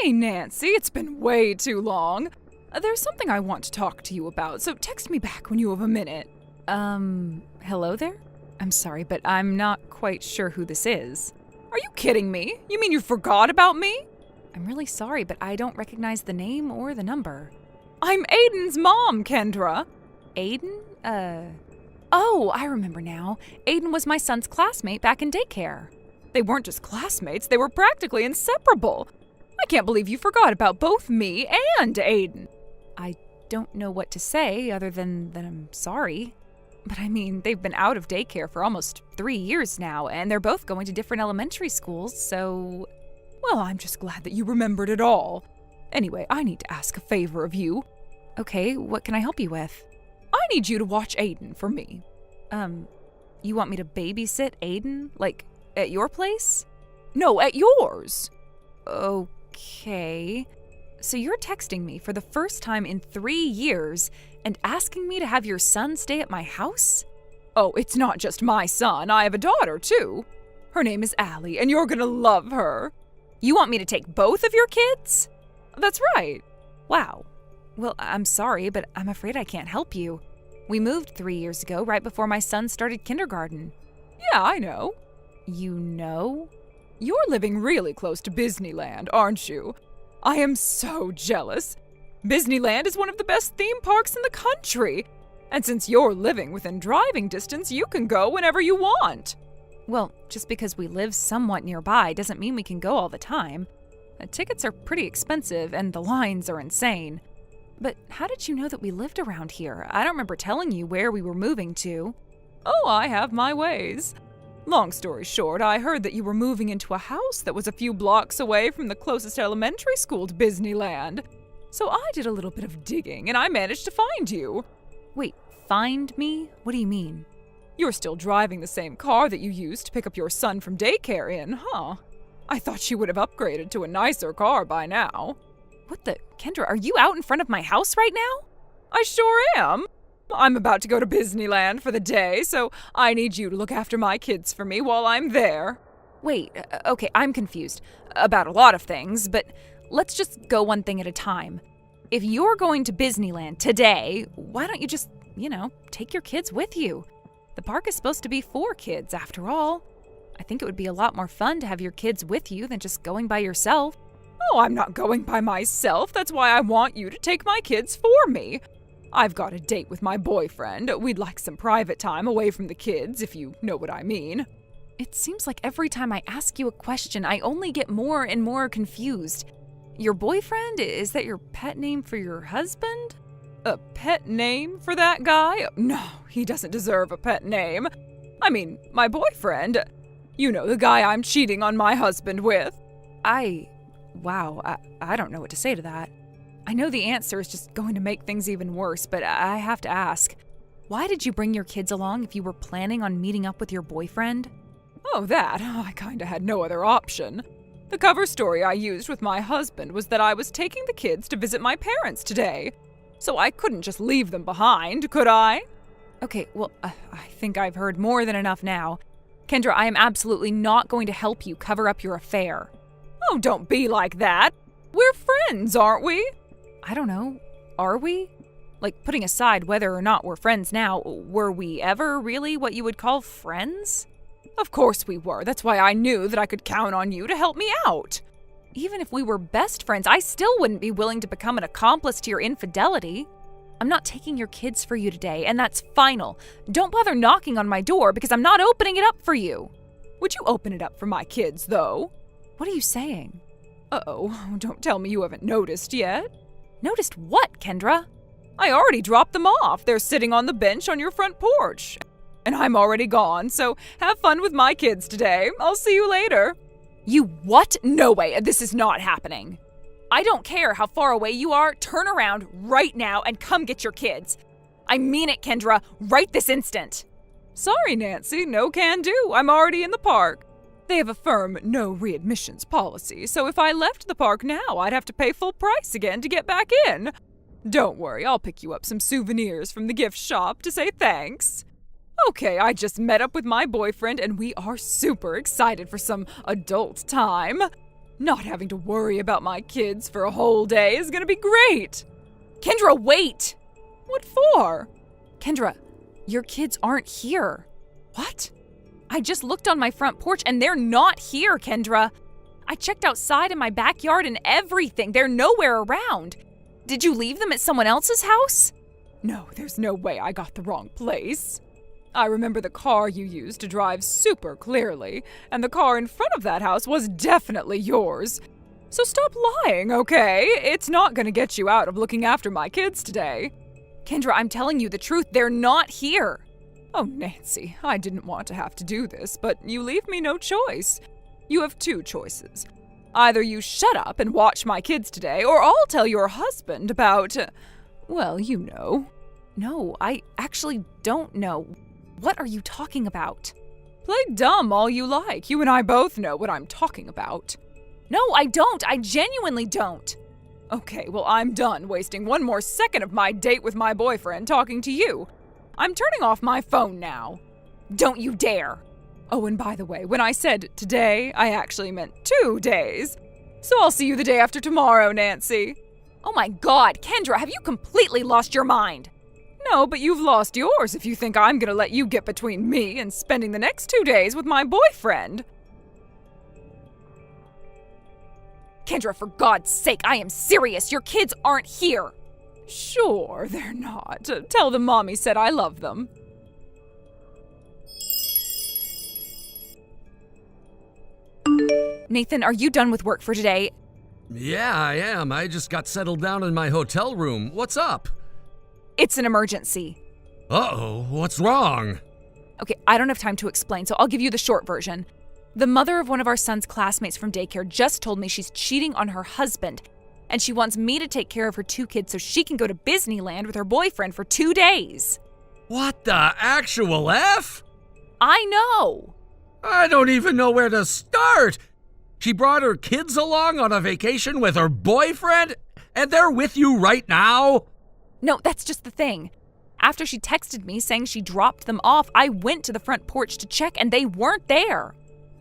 Hey, Nancy, it's been way too long. There's something I want to talk to you about, so text me back when you have a minute. Hello there? I'm sorry, but I'm not quite sure who this is. Are you kidding me? You mean you forgot about me? I'm really sorry, but I don't recognize the name or the number. I'm Aiden's mom, Kendra. Aiden? Oh, I remember now. Aiden was my son's classmate back in daycare. They weren't just classmates, they were practically inseparable. I can't believe you forgot about both me and Aiden. I don't know what to say other than that I'm sorry. But I mean, they've been out of daycare for almost 3 years now, and they're both going to different elementary schools, so... Well, I'm just glad that you remembered it all. Anyway, I need to ask a favor of you. Okay, what can I help you with? I need you to watch Aiden for me. You want me to babysit Aiden? Like, at your place? No, at yours. Okay. So you're texting me for the first time in 3 years and asking me to have your son stay at my house? Oh, it's not just my son. I have a daughter, too. Her name is Allie, and you're gonna love her. You want me to take both of your kids? That's right. Wow. Well, I'm sorry, but I'm afraid I can't help you. We moved 3 years ago, right before my son started kindergarten. Yeah, I know. You know? You're living really close to Disneyland, aren't you? I am so jealous. Disneyland is one of the best theme parks in the country. And since you're living within driving distance, you can go whenever you want. Well, just because we live somewhat nearby doesn't mean we can go all the time. The tickets are pretty expensive and the lines are insane. But how did you know that we lived around here? I don't remember telling you where we were moving to. Oh, I have my ways. Long story short, I heard that you were moving into a house that was a few blocks away from the closest elementary school to Disneyland. So I did a little bit of digging and I managed to find you. Wait, find me? What do you mean? You're still driving the same car that you used to pick up your son from daycare in, huh? I thought you would have upgraded to a nicer car by now. What the? Kendra, are you out in front of my house right now? I sure am. I'm about to go to Disneyland for the day, so I need you to look after my kids for me while I'm there. Wait, okay, I'm confused about a lot of things, but let's just go one thing at a time. If you're going to Disneyland today, why don't you just, take your kids with you? The park is supposed to be for kids, after all. I think it would be a lot more fun to have your kids with you than just going by yourself. Oh, I'm not going by myself. That's why I want you to take my kids for me. I've got a date with my boyfriend. We'd like some private time away from the kids, if you know what I mean. It seems like every time I ask you a question, I only get more and more confused. Your boyfriend? Is that your pet name for your husband? A pet name for that guy? No, he doesn't deserve a pet name. I mean, my boyfriend. You know, the guy I'm cheating on my husband with. Wow, I don't know what to say to that. I know the answer is just going to make things even worse, but I have to ask. Why did you bring your kids along if you were planning on meeting up with your boyfriend? Oh, I kinda had no other option. The cover story I used with my husband was that I was taking the kids to visit my parents today. So I couldn't just leave them behind, could I? Okay, well, I think I've heard more than enough now. Kendra, I am absolutely not going to help you cover up your affair. Oh, don't be like that. We're friends, aren't we? I don't know. Are we? Like, putting aside whether or not we're friends now, were we ever really what you would call friends? Of course we were. That's why I knew that I could count on you to help me out. Even if we were best friends, I still wouldn't be willing to become an accomplice to your infidelity. I'm not taking your kids for you today, and that's final. Don't bother knocking on my door because I'm not opening it up for you. Would you open it up for my kids, though? What are you saying? Uh-oh, don't tell me you haven't noticed yet. Noticed what, Kendra? I already dropped them off. They're sitting on the bench on your front porch. And I'm already gone, so have fun with my kids today. I'll see you later. You what? No way, this is not happening. I don't care how far away you are, turn around right now and come get your kids. I mean it, Kendra, right this instant. Sorry, Nancy, no can do. I'm already in the park. They have a firm no readmissions policy, so if I left the park now, I'd have to pay full price again to get back in. Don't worry, I'll pick you up some souvenirs from the gift shop to say thanks. Okay, I just met up with my boyfriend and we are super excited for some adult time. Not having to worry about my kids for a whole day is gonna be great. Kendra, wait! What for? Kendra, your kids aren't here. What? I just looked on my front porch and they're not here, Kendra. I checked outside in my backyard and everything. They're nowhere around. Did you leave them at someone else's house? No, there's no way I got the wrong place. I remember the car you used to drive super clearly, and the car in front of that house was definitely yours. So stop lying, okay? It's not gonna get you out of looking after my kids today. Kendra, I'm telling you the truth. They're not here. Oh, Nancy, I didn't want to have to do this, but you leave me no choice. You have two choices. Either you shut up and watch my kids today, or I'll tell your husband about, well, you know. No, I actually don't know. What are you talking about? Play dumb all you like. You and I both know what I'm talking about. No, I don't. I genuinely don't. Okay, well, I'm done wasting one more second of my date with my boyfriend talking to you. I'm turning off my phone now. Don't you dare. Oh, and by the way, when I said today, I actually meant 2 days. So I'll see you the day after tomorrow, Nancy. Oh my God, Kendra, have you completely lost your mind? No, but you've lost yours if you think I'm gonna let you get between me and spending the next 2 days with my boyfriend. Kendra, for God's sake, I am serious. Your kids aren't here. Sure, they're not. Tell them Mommy said I love them. Nathan, are you done with work for today? Yeah, I am. I just got settled down in my hotel room. What's up? It's an emergency. Uh-oh, what's wrong? Okay, I don't have time to explain, so I'll give you the short version. The mother of one of our son's classmates from daycare just told me she's cheating on her husband, and she wants me to take care of her 2 kids so she can go to Disneyland with her boyfriend for 2 days. What the actual F? I know. I don't even know where to start. She brought her kids along on a vacation with her boyfriend, and they're with you right now? No, that's just the thing. After she texted me saying she dropped them off, I went to the front porch to check and they weren't there.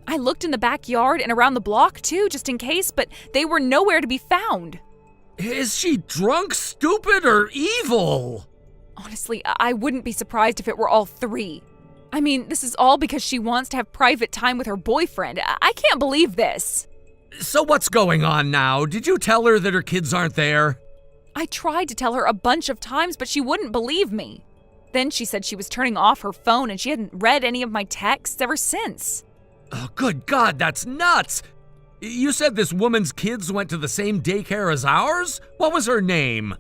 I looked in the backyard and around the block too, just in case, but they were nowhere to be found. Is she drunk, stupid, or evil? Honestly, I wouldn't be surprised if it were all 3. I mean, this is all because she wants to have private time with her boyfriend. I can't believe this. So what's going on now? Did you tell her that her kids aren't there? I tried to tell her a bunch of times, but she wouldn't believe me. Then she said she was turning off her phone and she hadn't read any of my texts ever since. Oh, good God, that's nuts! You said this woman's kids went to the same daycare as ours? What was her name?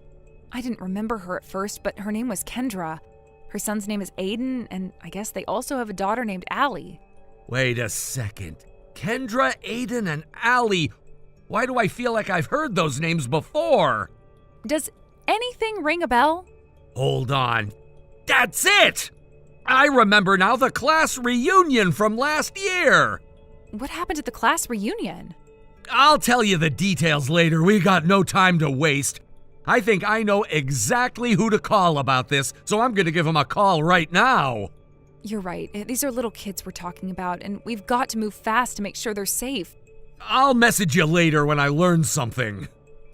I didn't remember her at first, but her name was Kendra. Her son's name is Aiden, and I guess they also have a daughter named Allie. Wait a second. Kendra, Aiden, and Allie. Why do I feel like I've heard those names before? Does anything ring a bell? Hold on. That's it! I remember now, the class reunion from last year. What happened at the class reunion? I'll tell you the details later. We got no time to waste. I think I know exactly who to call about this, so I'm going to give him a call right now. You're right. These are little kids we're talking about, and we've got to move fast to make sure they're safe. I'll message you later when I learn something.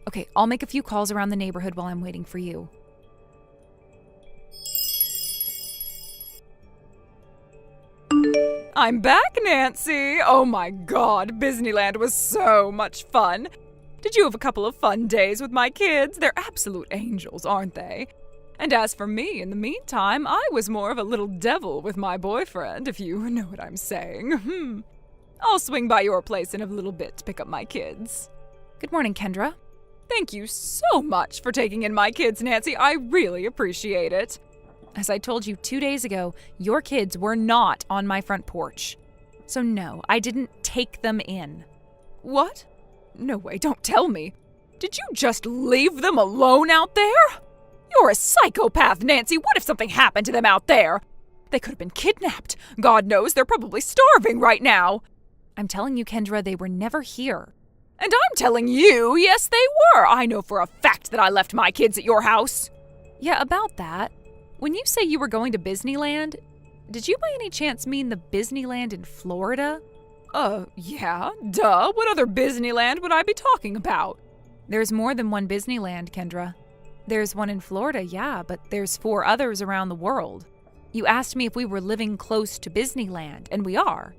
Okay, I'll make a few calls around the neighborhood while I'm waiting for you. I'm back, Nancy! Oh my God, Disneyland was so much fun! Did you have a couple of fun days with my kids? They're absolute angels, aren't they? And as for me, in the meantime, I was more of a little devil with my boyfriend, if you know what I'm saying. I'll swing by your place in a little bit to pick up my kids. Good morning, Kendra. Thank you so much for taking in my kids, Nancy. I really appreciate it. As I told you 2 days ago, your kids were not on my front porch. So no, I didn't take them in. What? No way, don't tell me. Did you just leave them alone out there? You're a psychopath, Nancy. What if something happened to them out there? They could have been kidnapped. God knows they're probably starving right now. I'm telling you, Kendra, they were never here. And I'm telling you, yes, they were. I know for a fact that I left my kids at your house. Yeah, about that. When you say you were going to Disneyland, did you by any chance mean the Disneyland in Florida? Yeah, duh. What other Disneyland would I be talking about? There's more than one Disneyland, Kendra. There's one in Florida, yeah, but there's 4 others around the world. You asked me if we were living close to Disneyland, and we are.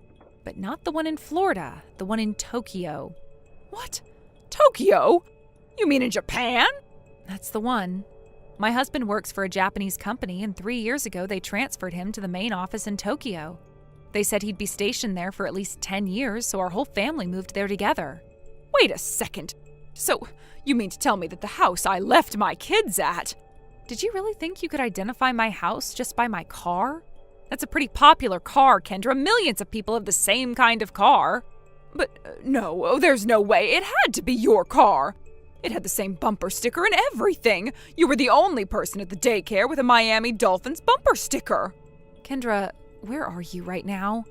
But not the one in Florida, the one in Tokyo. What? Tokyo? You mean in Japan? That's the one. My husband works for a Japanese company, and 3 years ago they transferred him to the main office in Tokyo. They said he'd be stationed there for at least 10 years, so our whole family moved there together. Wait a second. So, you mean to tell me that the house I left my kids at... Did you really think you could identify my house just by my car? That's a pretty popular car, Kendra. Millions of people have the same kind of car. But no, there's no way. It had to be your car. It had the same bumper sticker and everything. You were the only person at the daycare with a Miami Dolphins bumper sticker. Kendra, where are you right now?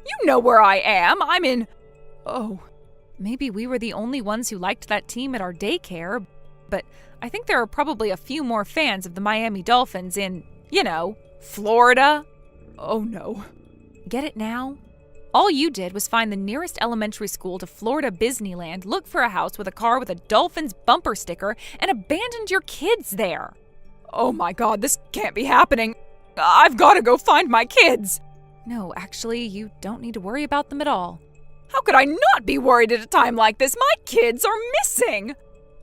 You know where I am. I'm in... Oh, maybe we were the only ones who liked that team at our daycare, but I think there are probably a few more fans of the Miami Dolphins in, Florida. Oh no. Get it now? All you did was find the nearest elementary school to Florida Disneyland, look for a house with a car with a Dolphins bumper sticker, and abandoned your kids there. Oh my God, this can't be happening. I've got to go find my kids. No, actually, you don't need to worry about them at all. How could I not be worried at a time like this? My kids are missing.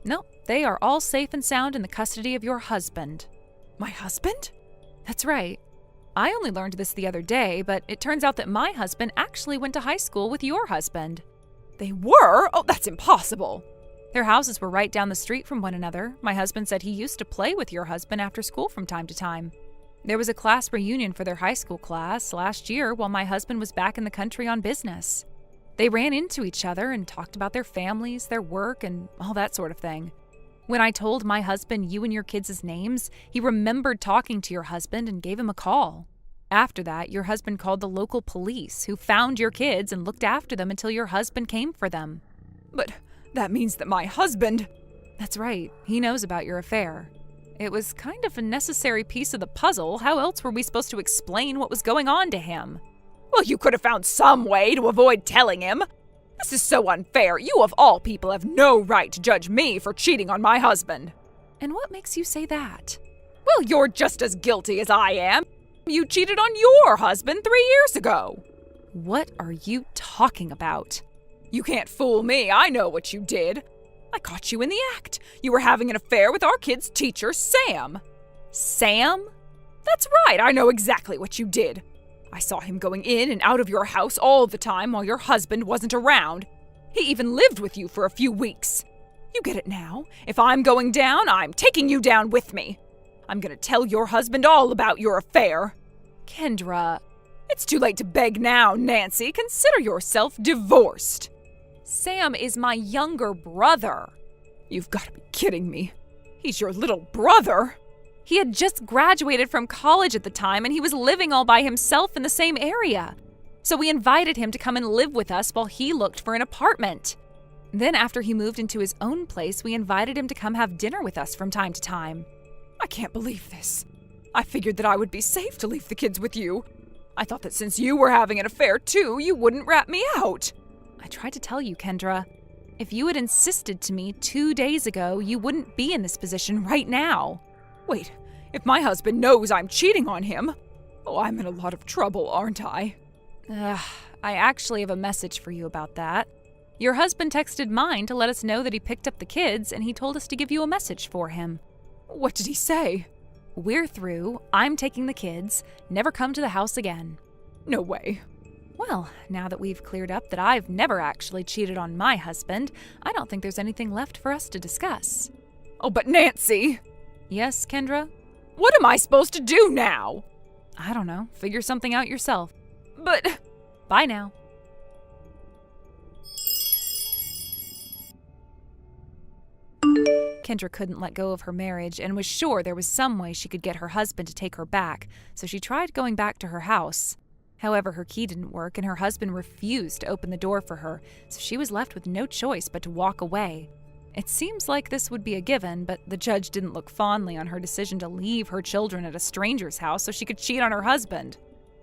No, they are all safe and sound in the custody of your husband. My husband? That's right. I only learned this the other day, but it turns out that my husband actually went to high school with your husband. They were? Oh, that's impossible. Their houses were right down the street from one another. My husband said he used to play with your husband after school from time to time. There was a class reunion for their high school class last year while my husband was back in the country on business. They ran into each other and talked about their families, their work, and all that sort of thing. When I told my husband you and your kids' names, he remembered talking to your husband and gave him a call. After that, your husband called the local police, who found your kids and looked after them until your husband came for them. But that means that my husband... That's right. He knows about your affair. It was kind of a necessary piece of the puzzle. How else were we supposed to explain what was going on to him? Well, you could have found some way to avoid telling him. This is so unfair. You of all people have no right to judge me for cheating on my husband. And what makes you say that? Well, you're just as guilty as I am. You cheated on your husband 3 years ago. What are you talking about? You can't fool me. I know what you did. I caught you in the act. You were having an affair with our kid's teacher, Sam. Sam? That's right. I know exactly what you did. I saw him going in and out of your house all the time while your husband wasn't around. He even lived with you for a few weeks. You get it now. If I'm going down, I'm taking you down with me. I'm gonna tell your husband all about your affair. Kendra, it's too late to beg now, Nancy. Consider yourself divorced. Sam is my younger brother. You've got to be kidding me. He's your little brother. He had just graduated from college at the time, and he was living all by himself in the same area. So we invited him to come and live with us while he looked for an apartment. Then after he moved into his own place, we invited him to come have dinner with us from time to time. I can't believe this. I figured that I would be safe to leave the kids with you. I thought that since you were having an affair too, you wouldn't rat me out. I tried to tell you, Kendra. If you had insisted to me 2 days ago, you wouldn't be in this position right now. Wait, if my husband knows I'm cheating on him, I'm in a lot of trouble, aren't I? I actually have a message for you about that. Your husband texted mine to let us know that he picked up the kids, and he told us to give you a message for him. What did he say? We're through. I'm taking the kids. Never come to the house again. No way. Well, now that we've cleared up that I've never actually cheated on my husband, I don't think there's anything left for us to discuss. Oh, but Nancy! Yes, Kendra? What am I supposed to do now? I don't know. Figure something out yourself. But... Bye now. Kendra couldn't let go of her marriage and was sure there was some way she could get her husband to take her back, so she tried going back to her house. However, her key didn't work and her husband refused to open the door for her, so she was left with no choice but to walk away. It seems like this would be a given, but the judge didn't look fondly on her decision to leave her children at a stranger's house so she could cheat on her husband.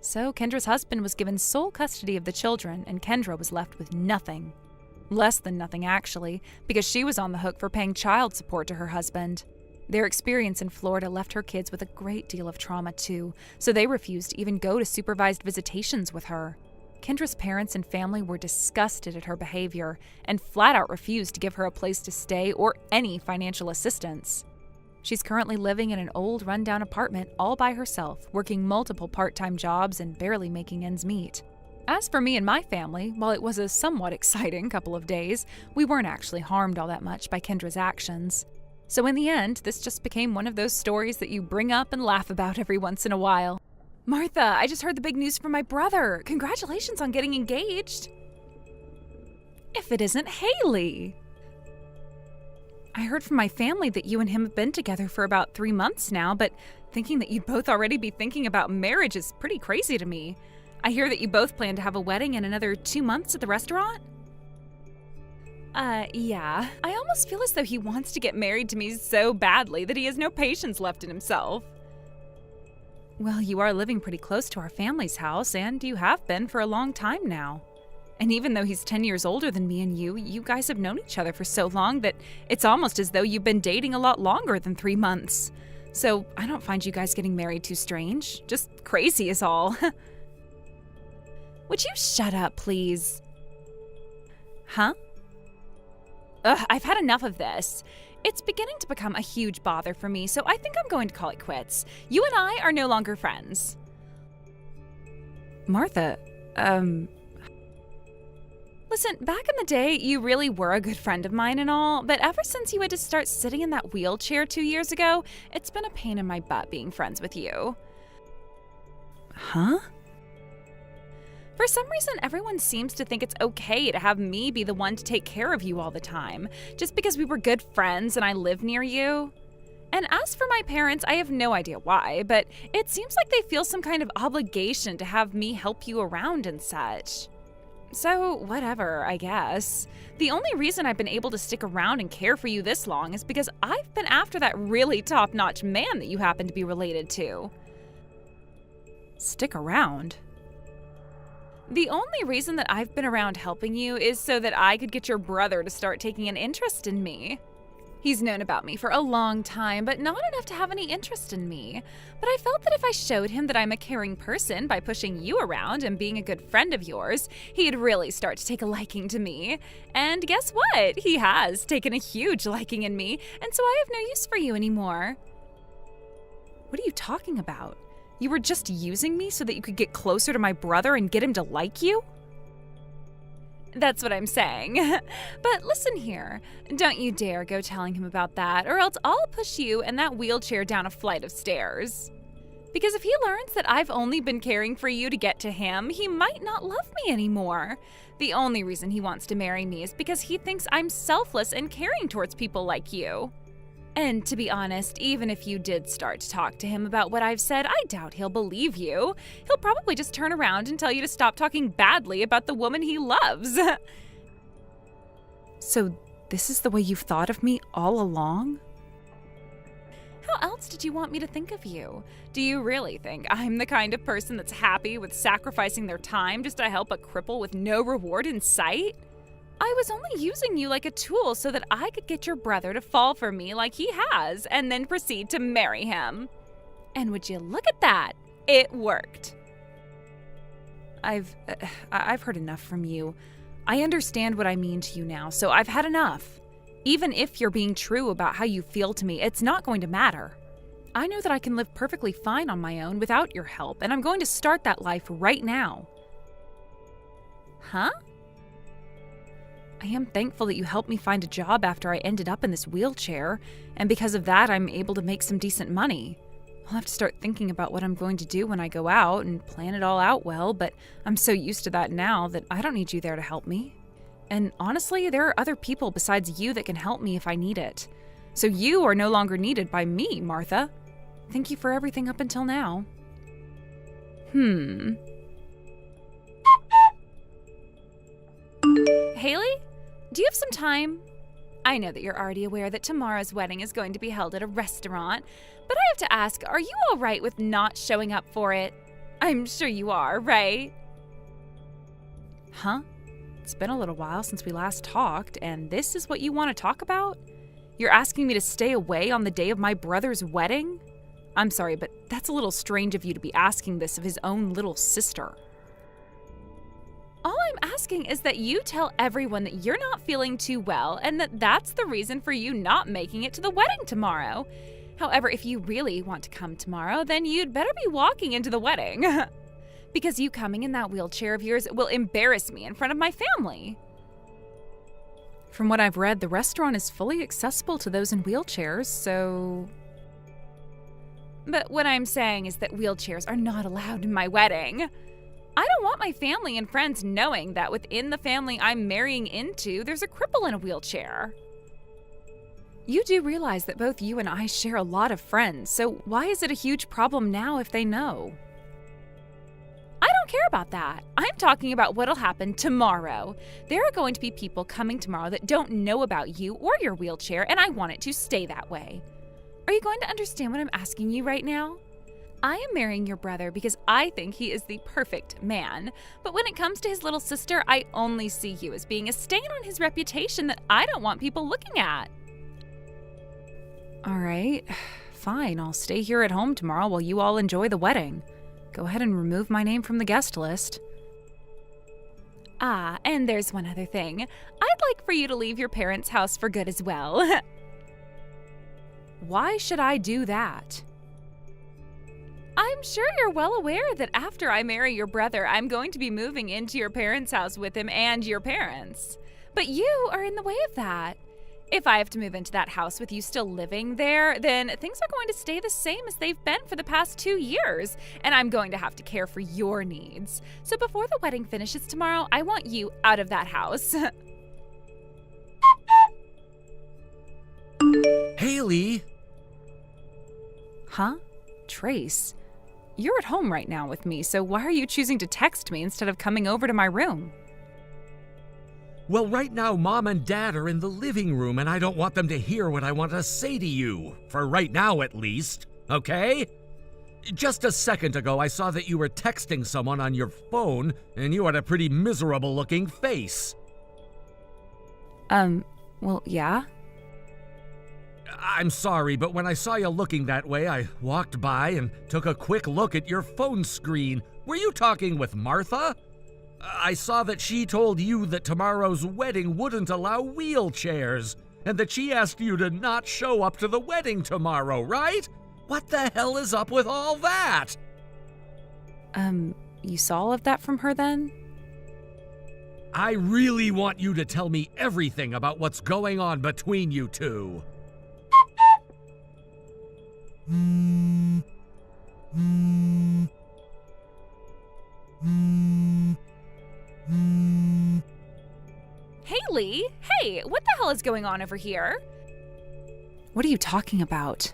So Kendra's husband was given sole custody of the children, and Kendra was left with nothing. Less than nothing, actually, because she was on the hook for paying child support to her husband. Their experience in Florida left her kids with a great deal of trauma, too, so they refused to even go to supervised visitations with her. Kendra's parents and family were disgusted at her behavior and flat out refused to give her a place to stay or any financial assistance. She's currently living in an old, rundown apartment all by herself, working multiple part-time jobs and barely making ends meet. As for me and my family, while it was a somewhat exciting couple of days, we weren't actually harmed all that much by Kendra's actions. So in the end, this just became one of those stories that you bring up and laugh about every once in a while. Martha, I just heard the big news from my brother. Congratulations on getting engaged. If it isn't Haley. I heard from my family that you and him have been together for about 3 months now, but thinking that you'd both already be thinking about marriage is pretty crazy to me. I hear that you both plan to have a wedding in another 2 months at the restaurant? Yeah. I almost feel as though he wants to get married to me so badly that he has no patience left in himself. Well, you are living pretty close to our family's house, and you have been for a long time now. And even though he's 10 years older than me and you guys have known each other for so long that it's almost as though you've been dating a lot longer than 3 months. So I don't find you guys getting married too strange. Just crazy is all. Would you shut up, please? Huh? Ugh, I've had enough of this. It's beginning to become a huge bother for me, so I think I'm going to call it quits. You and I are no longer friends. Martha, Listen, back in the day, you really were a good friend of mine and all, but ever since you had to start sitting in that wheelchair 2 years ago, it's been a pain in my butt being friends with you. Huh? For some reason, everyone seems to think it's okay to have me be the one to take care of you all the time, just because we were good friends and I live near you. And as for my parents, I have no idea why, but it seems like they feel some kind of obligation to have me help you around and such. So, whatever, I guess. The only reason I've been able to stick around and care for you this long is because I've been after that really top-notch man that you happen to be related to. Stick around? The only reason that I've been around helping you is so that I could get your brother to start taking an interest in me. He's known about me for a long time, but not enough to have any interest in me. But I felt that if I showed him that I'm a caring person by pushing you around and being a good friend of yours, he'd really start to take a liking to me. And guess what? He has taken a huge liking in me, and so I have no use for you anymore. What are you talking about? You were just using me so that you could get closer to my brother and get him to like you? That's what I'm saying. But listen here, don't you dare go telling him about that, or else I'll push you and that wheelchair down a flight of stairs. Because if he learns that I've only been caring for you to get to him, he might not love me anymore. The only reason he wants to marry me is because he thinks I'm selfless and caring towards people like you. And to be honest, even if you did start to talk to him about what I've said, I doubt he'll believe you. He'll probably just turn around and tell you to stop talking badly about the woman he loves. So this is the way you've thought of me all along? How else did you want me to think of you? Do you really think I'm the kind of person that's happy with sacrificing their time just to help a cripple with no reward in sight? I was only using you like a tool so that I could get your brother to fall for me like he has, and then proceed to marry him. And would you look at that? It worked. I've heard enough from you. I understand what I mean to you now, so I've had enough. Even if you're being true about how you feel to me, it's not going to matter. I know that I can live perfectly fine on my own without your help, and I'm going to start that life right now. Huh? I am thankful that you helped me find a job after I ended up in this wheelchair, and because of that, I'm able to make some decent money. I'll have to start thinking about what I'm going to do when I go out and plan it all out well, but I'm so used to that now that I don't need you there to help me. And honestly, there are other people besides you that can help me if I need it. So you are no longer needed by me, Martha. Thank you for everything up until now. Haley? Do you have some time? I know that you're already aware that tomorrow's wedding is going to be held at a restaurant, but I have to ask, are you all right with not showing up for it? I'm sure you are, right? Huh? It's been a little while since we last talked, and this is what you want to talk about? You're asking me to stay away on the day of my brother's wedding? I'm sorry, but that's a little strange of you to be asking this of his own little sister. All I'm asking is that you tell everyone that you're not feeling too well and that that's the reason for you not making it to the wedding tomorrow. However, if you really want to come tomorrow, then you'd better be walking into the wedding. Because you coming in that wheelchair of yours will embarrass me in front of my family. From what I've read, the restaurant is fully accessible to those in wheelchairs, so... But what I'm saying is that wheelchairs are not allowed in my wedding. I don't want my family and friends knowing that within the family I'm marrying into, there's a cripple in a wheelchair. You do realize that both you and I share a lot of friends, so why is it a huge problem now if they know? I don't care about that. I'm talking about what'll happen tomorrow. There are going to be people coming tomorrow that don't know about you or your wheelchair, and I want it to stay that way. Are you going to understand what I'm asking you right now? I am marrying your brother because I think he is the perfect man. But when it comes to his little sister, I only see you as being a stain on his reputation that I don't want people looking at. All right, fine. I'll stay here at home tomorrow while you all enjoy the wedding. Go ahead and remove my name from the guest list. Ah, and there's one other thing. I'd like for you to leave your parents' house for good as well. Why should I do that? I'm sure you're well aware that after I marry your brother, I'm going to be moving into your parents' house with him and your parents. But you are in the way of that. If I have to move into that house with you still living there, then things are going to stay the same as they've been for the past 2 years, and I'm going to have to care for your needs. So before the wedding finishes tomorrow, I want you out of that house. Haley! Huh? Trace? You're at home right now with me, so why are you choosing to text me instead of coming over to my room? Well, right now, Mom and Dad are in the living room, and I don't want them to hear what I want to say to you. For right now, at least. Okay? Just a second ago, I saw that you were texting someone on your phone, and you had a pretty miserable-looking face. Well, yeah? I'm sorry, but when I saw you looking that way, I walked by and took a quick look at your phone screen. Were you talking with Martha? I saw that she told you that tomorrow's wedding wouldn't allow wheelchairs, and that she asked you to not show up to the wedding tomorrow, right? What the hell is up with all that? You saw all of that from her then? I really want you to tell me everything about what's going on between you two. Haley, hey, what the hell is going on over here? What are you talking about?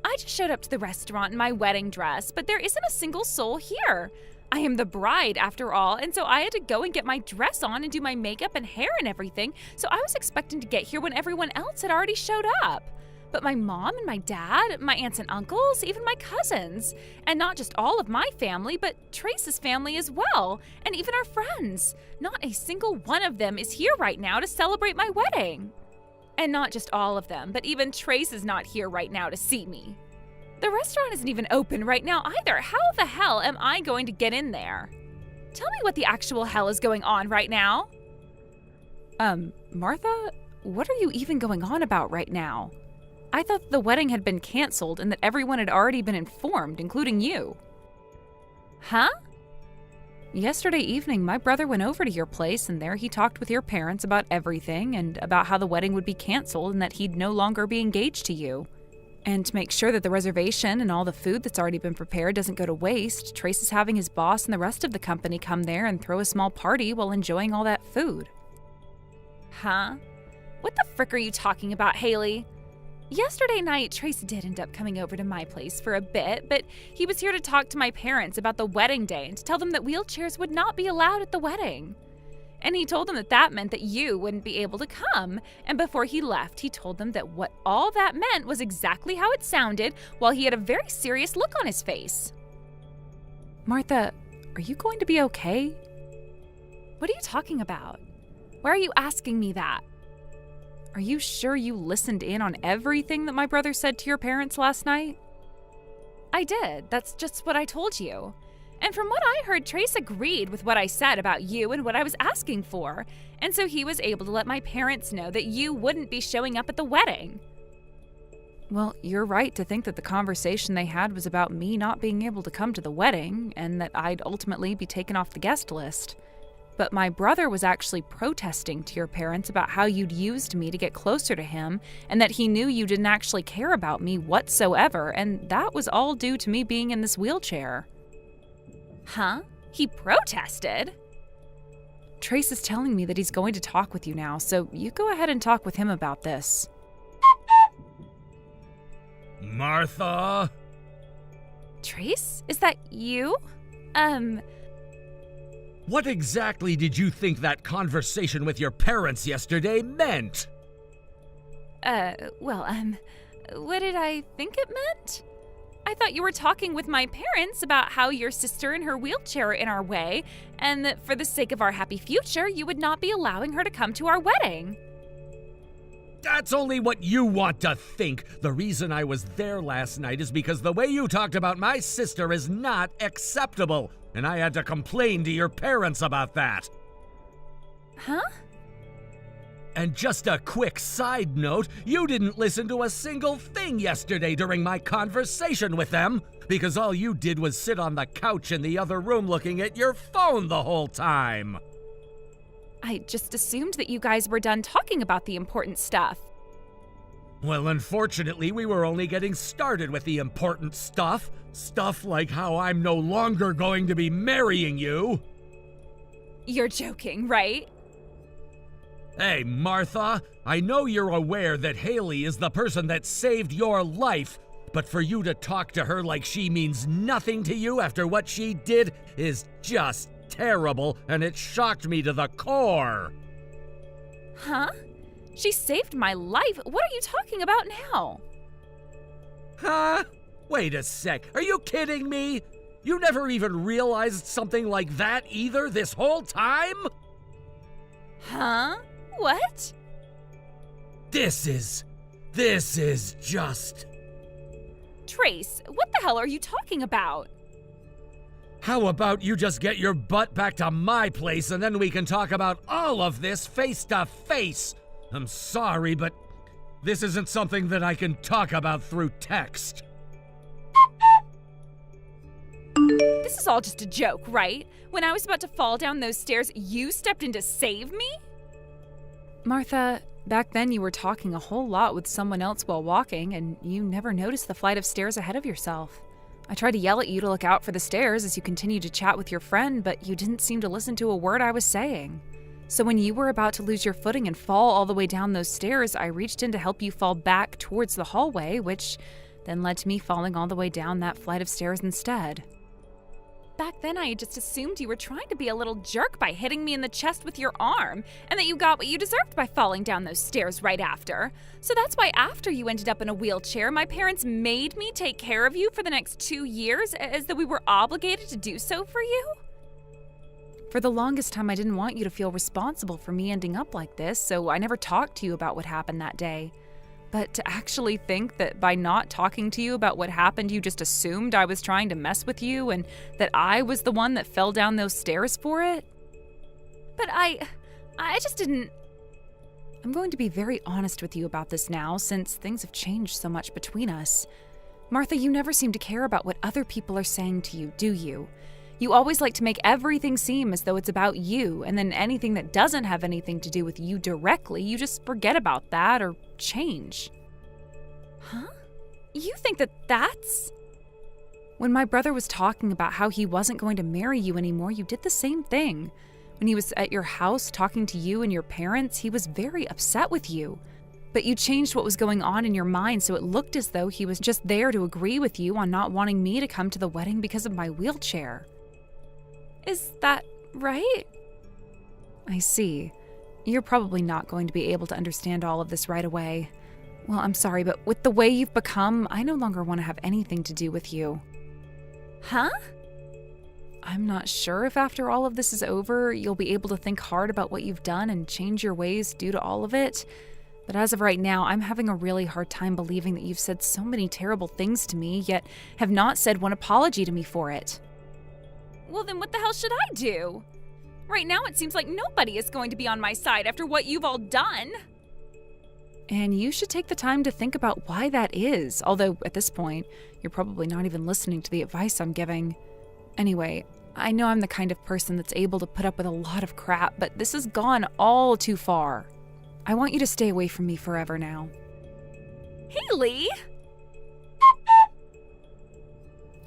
I just showed up to the restaurant in my wedding dress, but there isn't a single soul here. I am the bride after all, and so I had to go and get my dress on and do my makeup and hair and everything, so I was expecting to get here when everyone else had already showed up. But my mom and my dad, my aunts and uncles, even my cousins, and not just all of my family, but Trace's family as well, and even our friends. Not a single one of them is here right now to celebrate my wedding. And not just all of them, but even Trace is not here right now to see me. The restaurant isn't even open right now either. How the hell am I going to get in there? Tell me what the actual hell is going on right now. Martha, what are you even going on about right now? I thought the wedding had been canceled and that everyone had already been informed, including you. Huh? Yesterday evening, my brother went over to your place, and there he talked with your parents about everything and about how the wedding would be canceled and that he'd no longer be engaged to you. And to make sure that the reservation and all the food that's already been prepared doesn't go to waste, Trace is having his boss and the rest of the company come there and throw a small party while enjoying all that food. Huh? What the frick are you talking about, Haley? Yesterday night, Trace did end up coming over to my place for a bit, but he was here to talk to my parents about the wedding day and to tell them that wheelchairs would not be allowed at the wedding. And he told them that that meant that you wouldn't be able to come. And before he left, he told them that what all that meant was exactly how it sounded while he had a very serious look on his face. Martha, are you going to be okay? What are you talking about? Why are you asking me that? Are you sure you listened in on everything that my brother said to your parents last night? I did. That's just what I told you. And from what I heard, Trace agreed with what I said about you and what I was asking for. And so he was able to let my parents know that you wouldn't be showing up at the wedding. Well, you're right to think that the conversation they had was about me not being able to come to the wedding and that I'd ultimately be taken off the guest list. But my brother was actually protesting to your parents about how you'd used me to get closer to him and that he knew you didn't actually care about me whatsoever, and that was all due to me being in this wheelchair. Huh? He protested? Trace is telling me that he's going to talk with you now, so you go ahead and talk with him about this. Martha? Trace? Is that you? What exactly did you think that conversation with your parents yesterday meant? What did I think it meant? I thought you were talking with my parents about how your sister and her wheelchair are in our way, and that for the sake of our happy future, you would not be allowing her to come to our wedding. That's only what you want to think. The reason I was there last night is because the way you talked about my sister is not acceptable, and I had to complain to your parents about that. Huh? And just a quick side note, you didn't listen to a single thing yesterday during my conversation with them, because all you did was sit on the couch in the other room looking at your phone the whole time. I just assumed that you guys were done talking about the important stuff. Well, unfortunately, we were only getting started with the important stuff. Stuff like how I'm no longer going to be marrying you. You're joking, right? Hey, Martha, I know you're aware that Haley is the person that saved your life, but for you to talk to her like she means nothing to you after what she did is just terrible, and it shocked me to the core. Huh? She saved my life? What are you talking about now? Huh? Wait a sec, are you kidding me? You never even realized something like that either this whole time? Huh? What? This is just... Trace, what the hell are you talking about? How about you just get your butt back to my place and then we can talk about all of this face to face? I'm sorry, but this isn't something that I can talk about through text. This is all just a joke, right? When I was about to fall down those stairs, you stepped in to save me? Martha, back then you were talking a whole lot with someone else while walking, and you never noticed the flight of stairs ahead of yourself. I tried to yell at you to look out for the stairs as you continued to chat with your friend, but you didn't seem to listen to a word I was saying. So when you were about to lose your footing and fall all the way down those stairs, I reached in to help you fall back towards the hallway, which then led to me falling all the way down that flight of stairs instead. Back then, I had just assumed you were trying to be a little jerk by hitting me in the chest with your arm, and that you got what you deserved by falling down those stairs right after. So that's why after you ended up in a wheelchair, my parents made me take care of you for the next 2 years, as though we were obligated to do so for you? For the longest time, I didn't want you to feel responsible for me ending up like this, so I never talked to you about what happened that day. But to actually think that by not talking to you about what happened, you just assumed I was trying to mess with you and that I was the one that fell down those stairs for it? But I just didn't... I'm going to be very honest with you about this now, since things have changed so much between us. Martha, you never seem to care about what other people are saying to you, do you? You always like to make everything seem as though it's about you, and then anything that doesn't have anything to do with you directly, you just forget about that or change. Huh? You think that that's... When my brother was talking about how he wasn't going to marry you anymore, you did the same thing. When he was at your house talking to you and your parents, he was very upset with you. But you changed what was going on in your mind so it looked as though he was just there to agree with you on not wanting me to come to the wedding because of my wheelchair. Is that right? I see. You're probably not going to be able to understand all of this right away. Well, I'm sorry, but with the way you've become, I no longer want to have anything to do with you. Huh? I'm not sure if after all of this is over, you'll be able to think hard about what you've done and change your ways due to all of it. But as of right now, I'm having a really hard time believing that you've said so many terrible things to me, yet have not said one apology to me for it. Well, then what the hell should I do? Right now, it seems like nobody is going to be on my side after what you've all done. And you should take the time to think about why that is, although at this point, you're probably not even listening to the advice I'm giving. Anyway, I know I'm the kind of person that's able to put up with a lot of crap, but this has gone all too far. I want you to stay away from me forever now. Haley!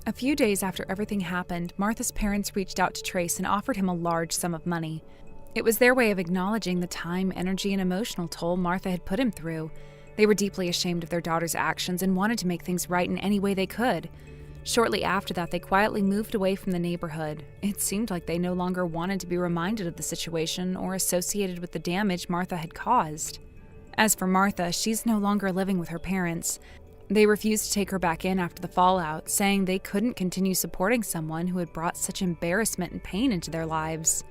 A few days after everything happened, Martha's parents reached out to Trace and offered him a large sum of money. It was their way of acknowledging the time, energy, and emotional toll Martha had put him through. They were deeply ashamed of their daughter's actions and wanted to make things right in any way they could. Shortly after that, they quietly moved away from the neighborhood. It seemed like they no longer wanted to be reminded of the situation or associated with the damage Martha had caused. As for Martha, she's no longer living with her parents. They refused to take her back in after the fallout, saying they couldn't continue supporting someone who had brought such embarrassment and pain into their lives.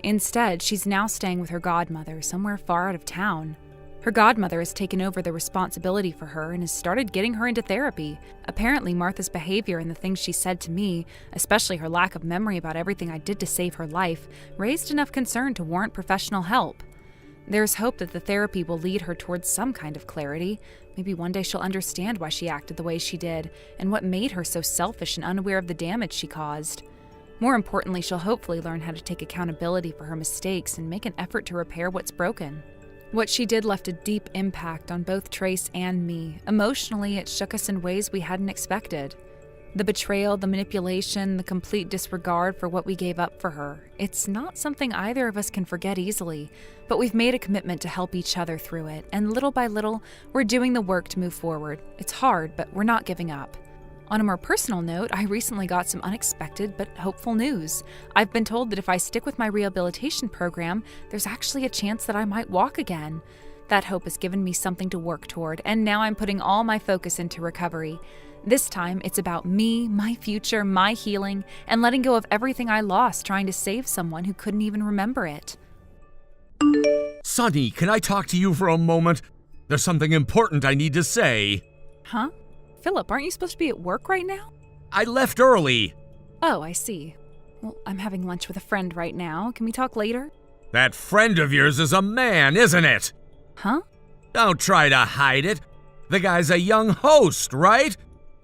Instead, she's now staying with her godmother somewhere far out of town. Her godmother has taken over the responsibility for her and has started getting her into therapy. Apparently, Martha's behavior and the things she said to me, especially her lack of memory about everything I did to save her life, raised enough concern to warrant professional help. There's hope that the therapy will lead her towards some kind of clarity. Maybe one day she'll understand why she acted the way she did and what made her so selfish and unaware of the damage she caused. More importantly, she'll hopefully learn how to take accountability for her mistakes and make an effort to repair what's broken. What she did left a deep impact on both Trace and me. Emotionally, it shook us in ways we hadn't expected. The betrayal, the manipulation, the complete disregard for what we gave up for her. It's not something either of us can forget easily, but we've made a commitment to help each other through it, and little by little, we're doing the work to move forward. It's hard, but we're not giving up. On a more personal note, I recently got some unexpected but hopeful news. I've been told that if I stick with my rehabilitation program, there's actually a chance that I might walk again. That hope has given me something to work toward, and now I'm putting all my focus into recovery. This time, it's about me, my future, my healing, and letting go of everything I lost trying to save someone who couldn't even remember it. Sonny, can I talk to you for a moment? There's something important I need to say. Huh? Philip, aren't you supposed to be at work right now? I left early. Oh, I see. Well, I'm having lunch with a friend right now. Can we talk later? That friend of yours is a man, isn't it? Huh? Don't try to hide it. The guy's a young host, right?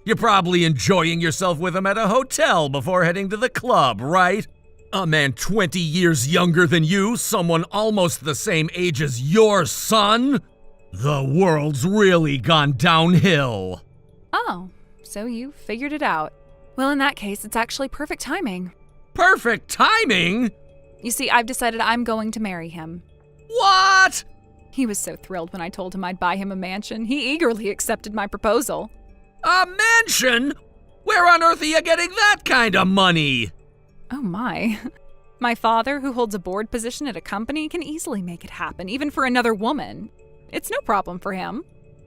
You're probably enjoying yourself with him at a hotel before heading to the club, right? A man 20 years younger than you, someone almost the same age as your son? The world's really gone downhill. Oh, so you figured it out. Well, in that case, it's actually perfect timing. Perfect timing? You see, I've decided I'm going to marry him. What? He was so thrilled when I told him I'd buy him a mansion. He eagerly accepted my proposal. A mansion? Where on earth are you getting that kind of money? Oh my. My father, who holds a board position at a company, can easily make it happen, even for another woman. It's no problem for him.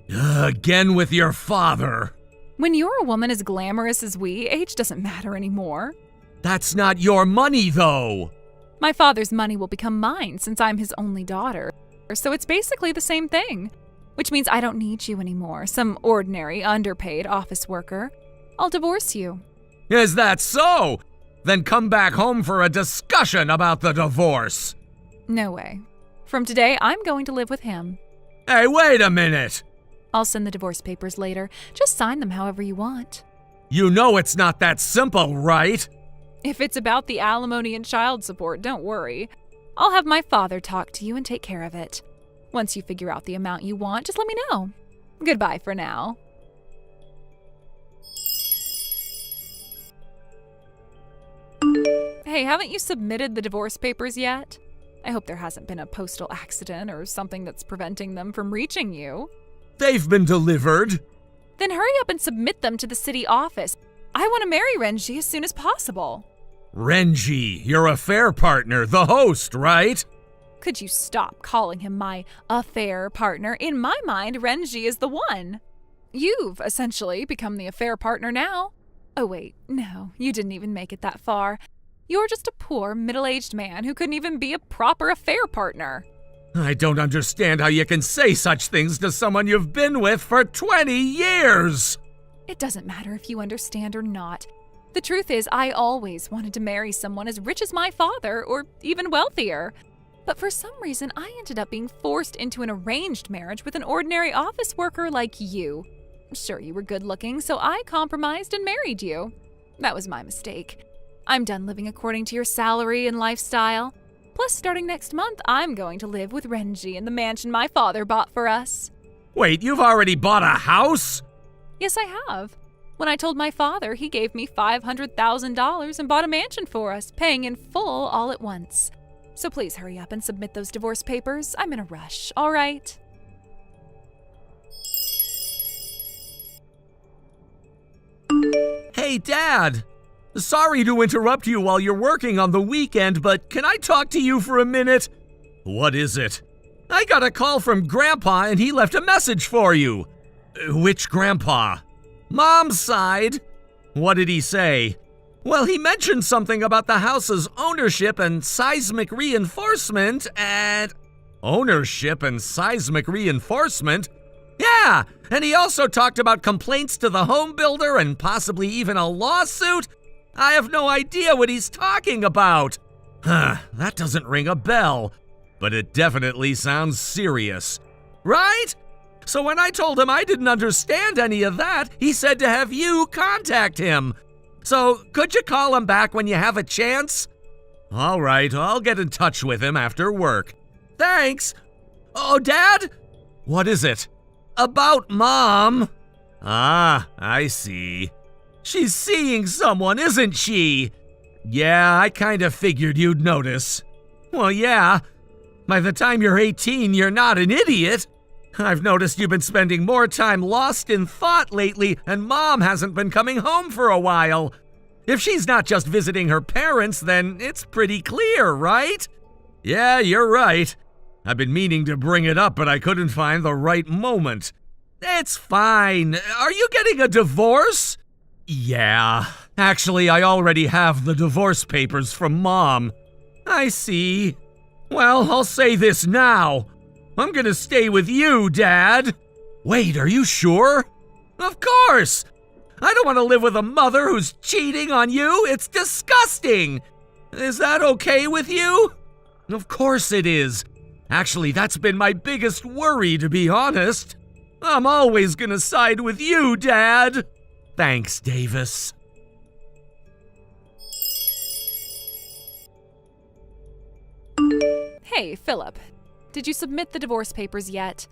Again with your father. When you're a woman as glamorous as we, age doesn't matter anymore. That's not your money, though. My father's money will become mine since I'm his only daughter. So it's basically the same thing. Which means I don't need you anymore, some ordinary, underpaid office worker. I'll divorce you. Is that so? Then come back home for a discussion about the divorce. No way. From today, I'm going to live with him. Hey, wait a minute. I'll send the divorce papers later. Just sign them however you want. You know it's not that simple, right? If it's about the alimony and child support, don't worry. I'll have my father talk to you and take care of it. Once you figure out the amount you want, just let me know. Goodbye for now. Hey, haven't you submitted the divorce papers yet? I hope there hasn't been a postal accident or something that's preventing them from reaching you. They've been delivered. Then hurry up and submit them to the city office. I want to marry Renji as soon as possible. Renji, your affair partner, the host, right? Could you stop calling him my affair partner? In my mind, Renji is the one. You've essentially become the affair partner now. Oh wait, no, you didn't even make it that far. You're just a poor, middle-aged man who couldn't even be a proper affair partner. I don't understand how you can say such things to someone you've been with for 20 years! It doesn't matter if you understand or not. The truth is, I always wanted to marry someone as rich as my father, or even wealthier. But for some reason, I ended up being forced into an arranged marriage with an ordinary office worker like you. Sure, you were good-looking, so I compromised and married you. That was my mistake. I'm done living according to your salary and lifestyle. Plus, starting next month, I'm going to live with Renji in the mansion my father bought for us. Wait, you've already bought a house? Yes, I have. When I told my father, he gave me $500,000 and bought a mansion for us, paying in full all at once. So please hurry up and submit those divorce papers. I'm in a rush, all right? Hey, Dad! Sorry to interrupt you while you're working on the weekend, but can I talk to you for a minute? What is it? I got a call from Grandpa and he left a message for you. Which Grandpa? Mom's side. What did he say? Well, he mentioned something about the house's ownership and seismic reinforcement and... Ownership and seismic reinforcement? Yeah, and he also talked about complaints to the home builder and possibly even a lawsuit. I have no idea what he's talking about. That doesn't ring a bell, but it definitely sounds serious. Right? So when I told him I didn't understand any of that, he said to have you contact him. So could you call him back when you have a chance? All right, I'll get in touch with him after work. Thanks. Oh, Dad? What is it? About Mom. Ah, I see. She's seeing someone, isn't she? Yeah, I kind of figured you'd notice. Well, yeah. By the time you're 18, you're not an idiot. I've noticed you've been spending more time lost in thought lately, and Mom hasn't been coming home for a while. If she's not just visiting her parents, then it's pretty clear, right? Yeah, you're right. I've been meaning to bring it up, but I couldn't find the right moment. It's fine. Are you getting a divorce? Yeah. Actually, I already have the divorce papers from Mom. I see. Well, I'll say this now. I'm gonna stay with you, Dad. Wait, are you sure? Of course! I don't want to live with a mother who's cheating on you. It's disgusting! Is that okay with you? Of course it is. Actually, that's been my biggest worry, to be honest. I'm always gonna side with you, Dad. Thanks, Davis. Hey, Philip. Did you submit the divorce papers yet?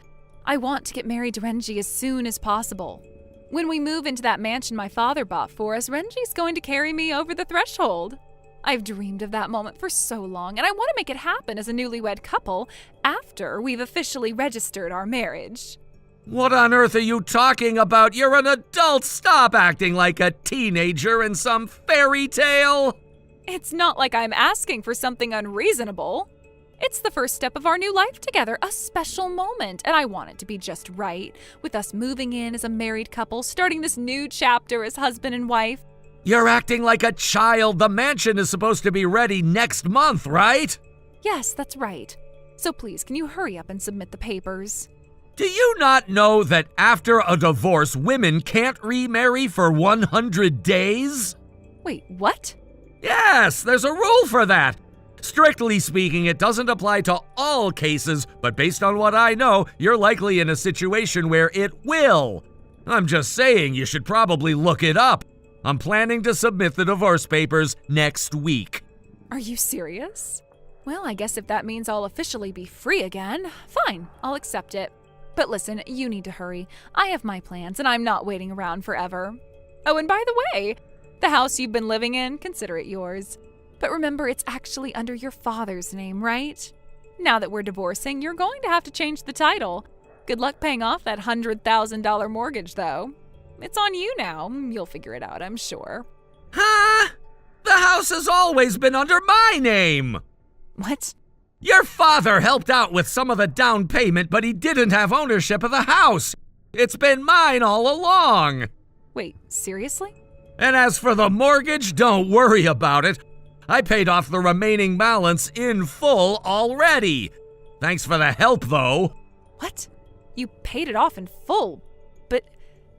I want to get married to Renji as soon as possible. When we move into that mansion my father bought for us, Renji's going to carry me over the threshold. I've dreamed of that moment for so long, and I want to make it happen as a newlywed couple after we've officially registered our marriage. What on earth are you talking about? You're an adult. Stop acting like a teenager in some fairy tale. It's not like I'm asking for something unreasonable. It's the first step of our new life together, a special moment, and I want it to be just right, with us moving in as a married couple, starting this new chapter as husband and wife. You're acting like a child. The mansion is supposed to be ready next month, right? Yes, that's right. So please, can you hurry up and submit the papers? Do you not know that after a divorce, women can't remarry for 100 days? Wait, what? Yes, there's a rule for that. Strictly speaking, it doesn't apply to all cases, but based on what I know, you're likely in a situation where it will. I'm just saying you should probably look it up. I'm planning to submit the divorce papers next week. Are you serious? Well, I guess if that means I'll officially be free again, fine, I'll accept it. But listen, you need to hurry. I have my plans, and I'm not waiting around forever. Oh, and by the way, the house you've been living in, consider it yours. But remember, it's actually under your father's name, right? Now that we're divorcing, you're going to have to change the title. Good luck paying off that $100,000 mortgage, though. It's on you now. You'll figure it out, I'm sure. Huh? The house has always been under my name. What? Your father helped out with some of the down payment, but he didn't have ownership of the house. It's been mine all along. Wait, seriously? And as for the mortgage, don't worry about it. I paid off the remaining balance in full already. Thanks for the help, though. What? You paid it off in full? But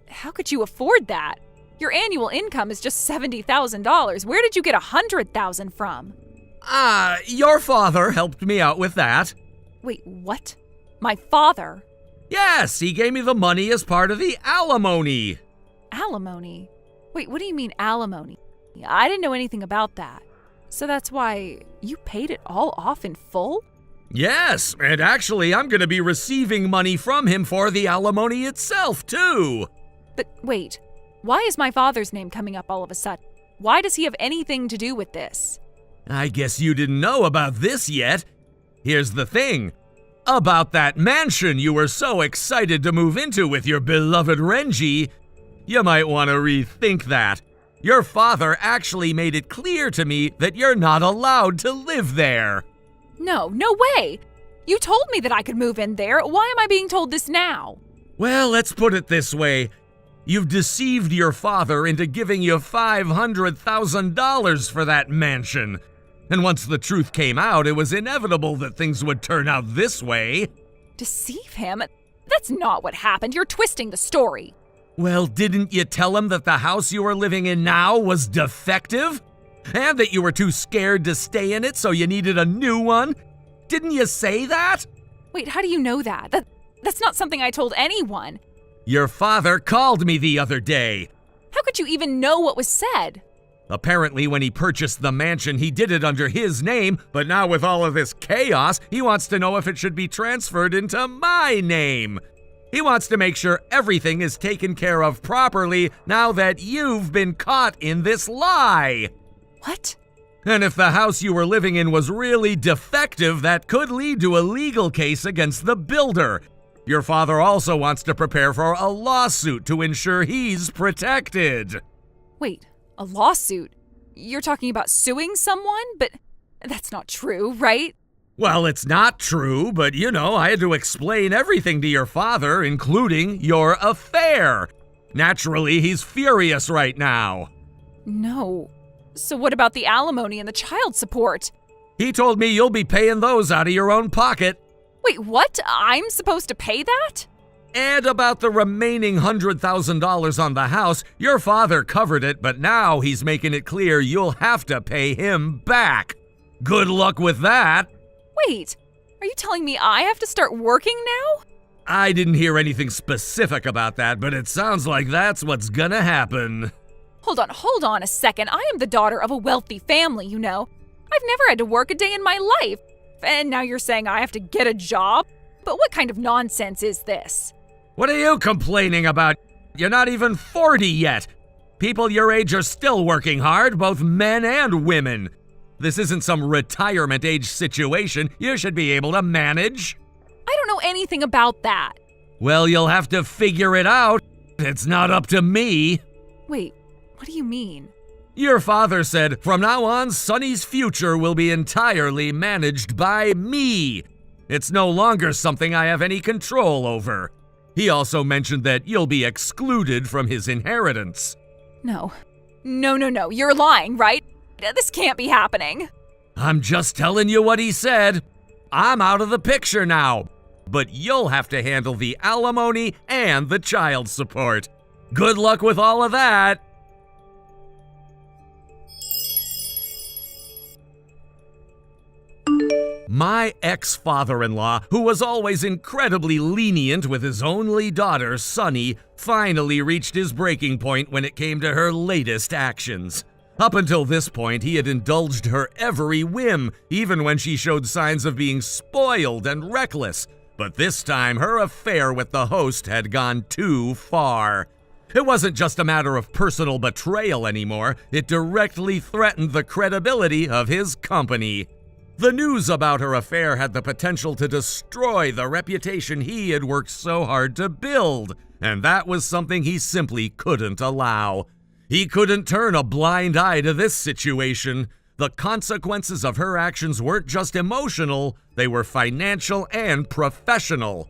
how could you afford that? Your annual income is just $70,000. Where did you get $100,000 from? Your father helped me out with that. Wait, what? My father? Yes, he gave me the money as part of the alimony. Alimony? Wait, what do you mean alimony? I didn't know anything about that. So that's why you paid it all off in full? Yes, and actually I'm going to be receiving money from him for the alimony itself, too. But wait, why is my father's name coming up all of a sudden? Why does he have anything to do with this? I guess you didn't know about this yet. Here's the thing. About that mansion you were so excited to move into with your beloved Renji, you might want to rethink that. Your father actually made it clear to me that you're not allowed to live there. No way! You told me that I could move in there. Why am I being told this now? Well, let's put it this way. You've deceived your father into giving you $500,000 for that mansion. And once the truth came out, it was inevitable that things would turn out this way. Deceive him? That's not what happened. You're twisting the story. Well, didn't you tell him that the house you are living in now was defective? And that you were too scared to stay in it, so you needed a new one? Didn't you say that? Wait, how do you know that? That's not something I told anyone. Your father called me the other day. How could you even know what was said? Apparently, when he purchased the mansion, he did it under his name, but now with all of this chaos, he wants to know if it should be transferred into my name. He wants to make sure everything is taken care of properly now that you've been caught in this lie. What? And if the house you were living in was really defective, that could lead to a legal case against the builder. Your father also wants to prepare for a lawsuit to ensure he's protected. Wait, a lawsuit? You're talking about suing someone? But that's not true, right? Well, it's not true, but I had to explain everything to your father, including your affair. Naturally, he's furious right now. No. So what about the alimony and the child support? He told me you'll be paying those out of your own pocket. Wait, what? I'm supposed to pay that? And about the remaining $100,000 on the house, your father covered it, but now he's making it clear you'll have to pay him back. Good luck with that. Wait, are you telling me I have to start working now? I didn't hear anything specific about that, but it sounds like that's what's gonna happen. Hold on a second. I am the daughter of a wealthy family, you know. I've never had to work a day in my life. And now you're saying I have to get a job? But what kind of nonsense is this? What are you complaining about? You're not even 40 yet. People your age are still working hard, both men and women. This isn't some retirement age situation. You should be able to manage. I don't know anything about that. Well, you'll have to figure it out. It's not up to me. Wait, what do you mean? Your father said, from now on, Sonny's future will be entirely managed by me. It's no longer something I have any control over. He also mentioned that you'll be excluded from his inheritance. No. You're lying, right? This can't be happening. I'm just telling you what he said. I'm out of the picture now. But you'll have to handle the alimony and the child support. Good luck with all of that. My ex-father-in-law, who was always incredibly lenient with his only daughter, Sunny, finally reached his breaking point when it came to her latest actions. Up until this point, he had indulged her every whim, even when she showed signs of being spoiled and reckless. But this time, her affair with the host had gone too far. It wasn't just a matter of personal betrayal anymore, it directly threatened the credibility of his company. The news about her affair had the potential to destroy the reputation he had worked so hard to build, and that was something he simply couldn't allow. He couldn't turn a blind eye to this situation. The consequences of her actions weren't just emotional, they were financial and professional.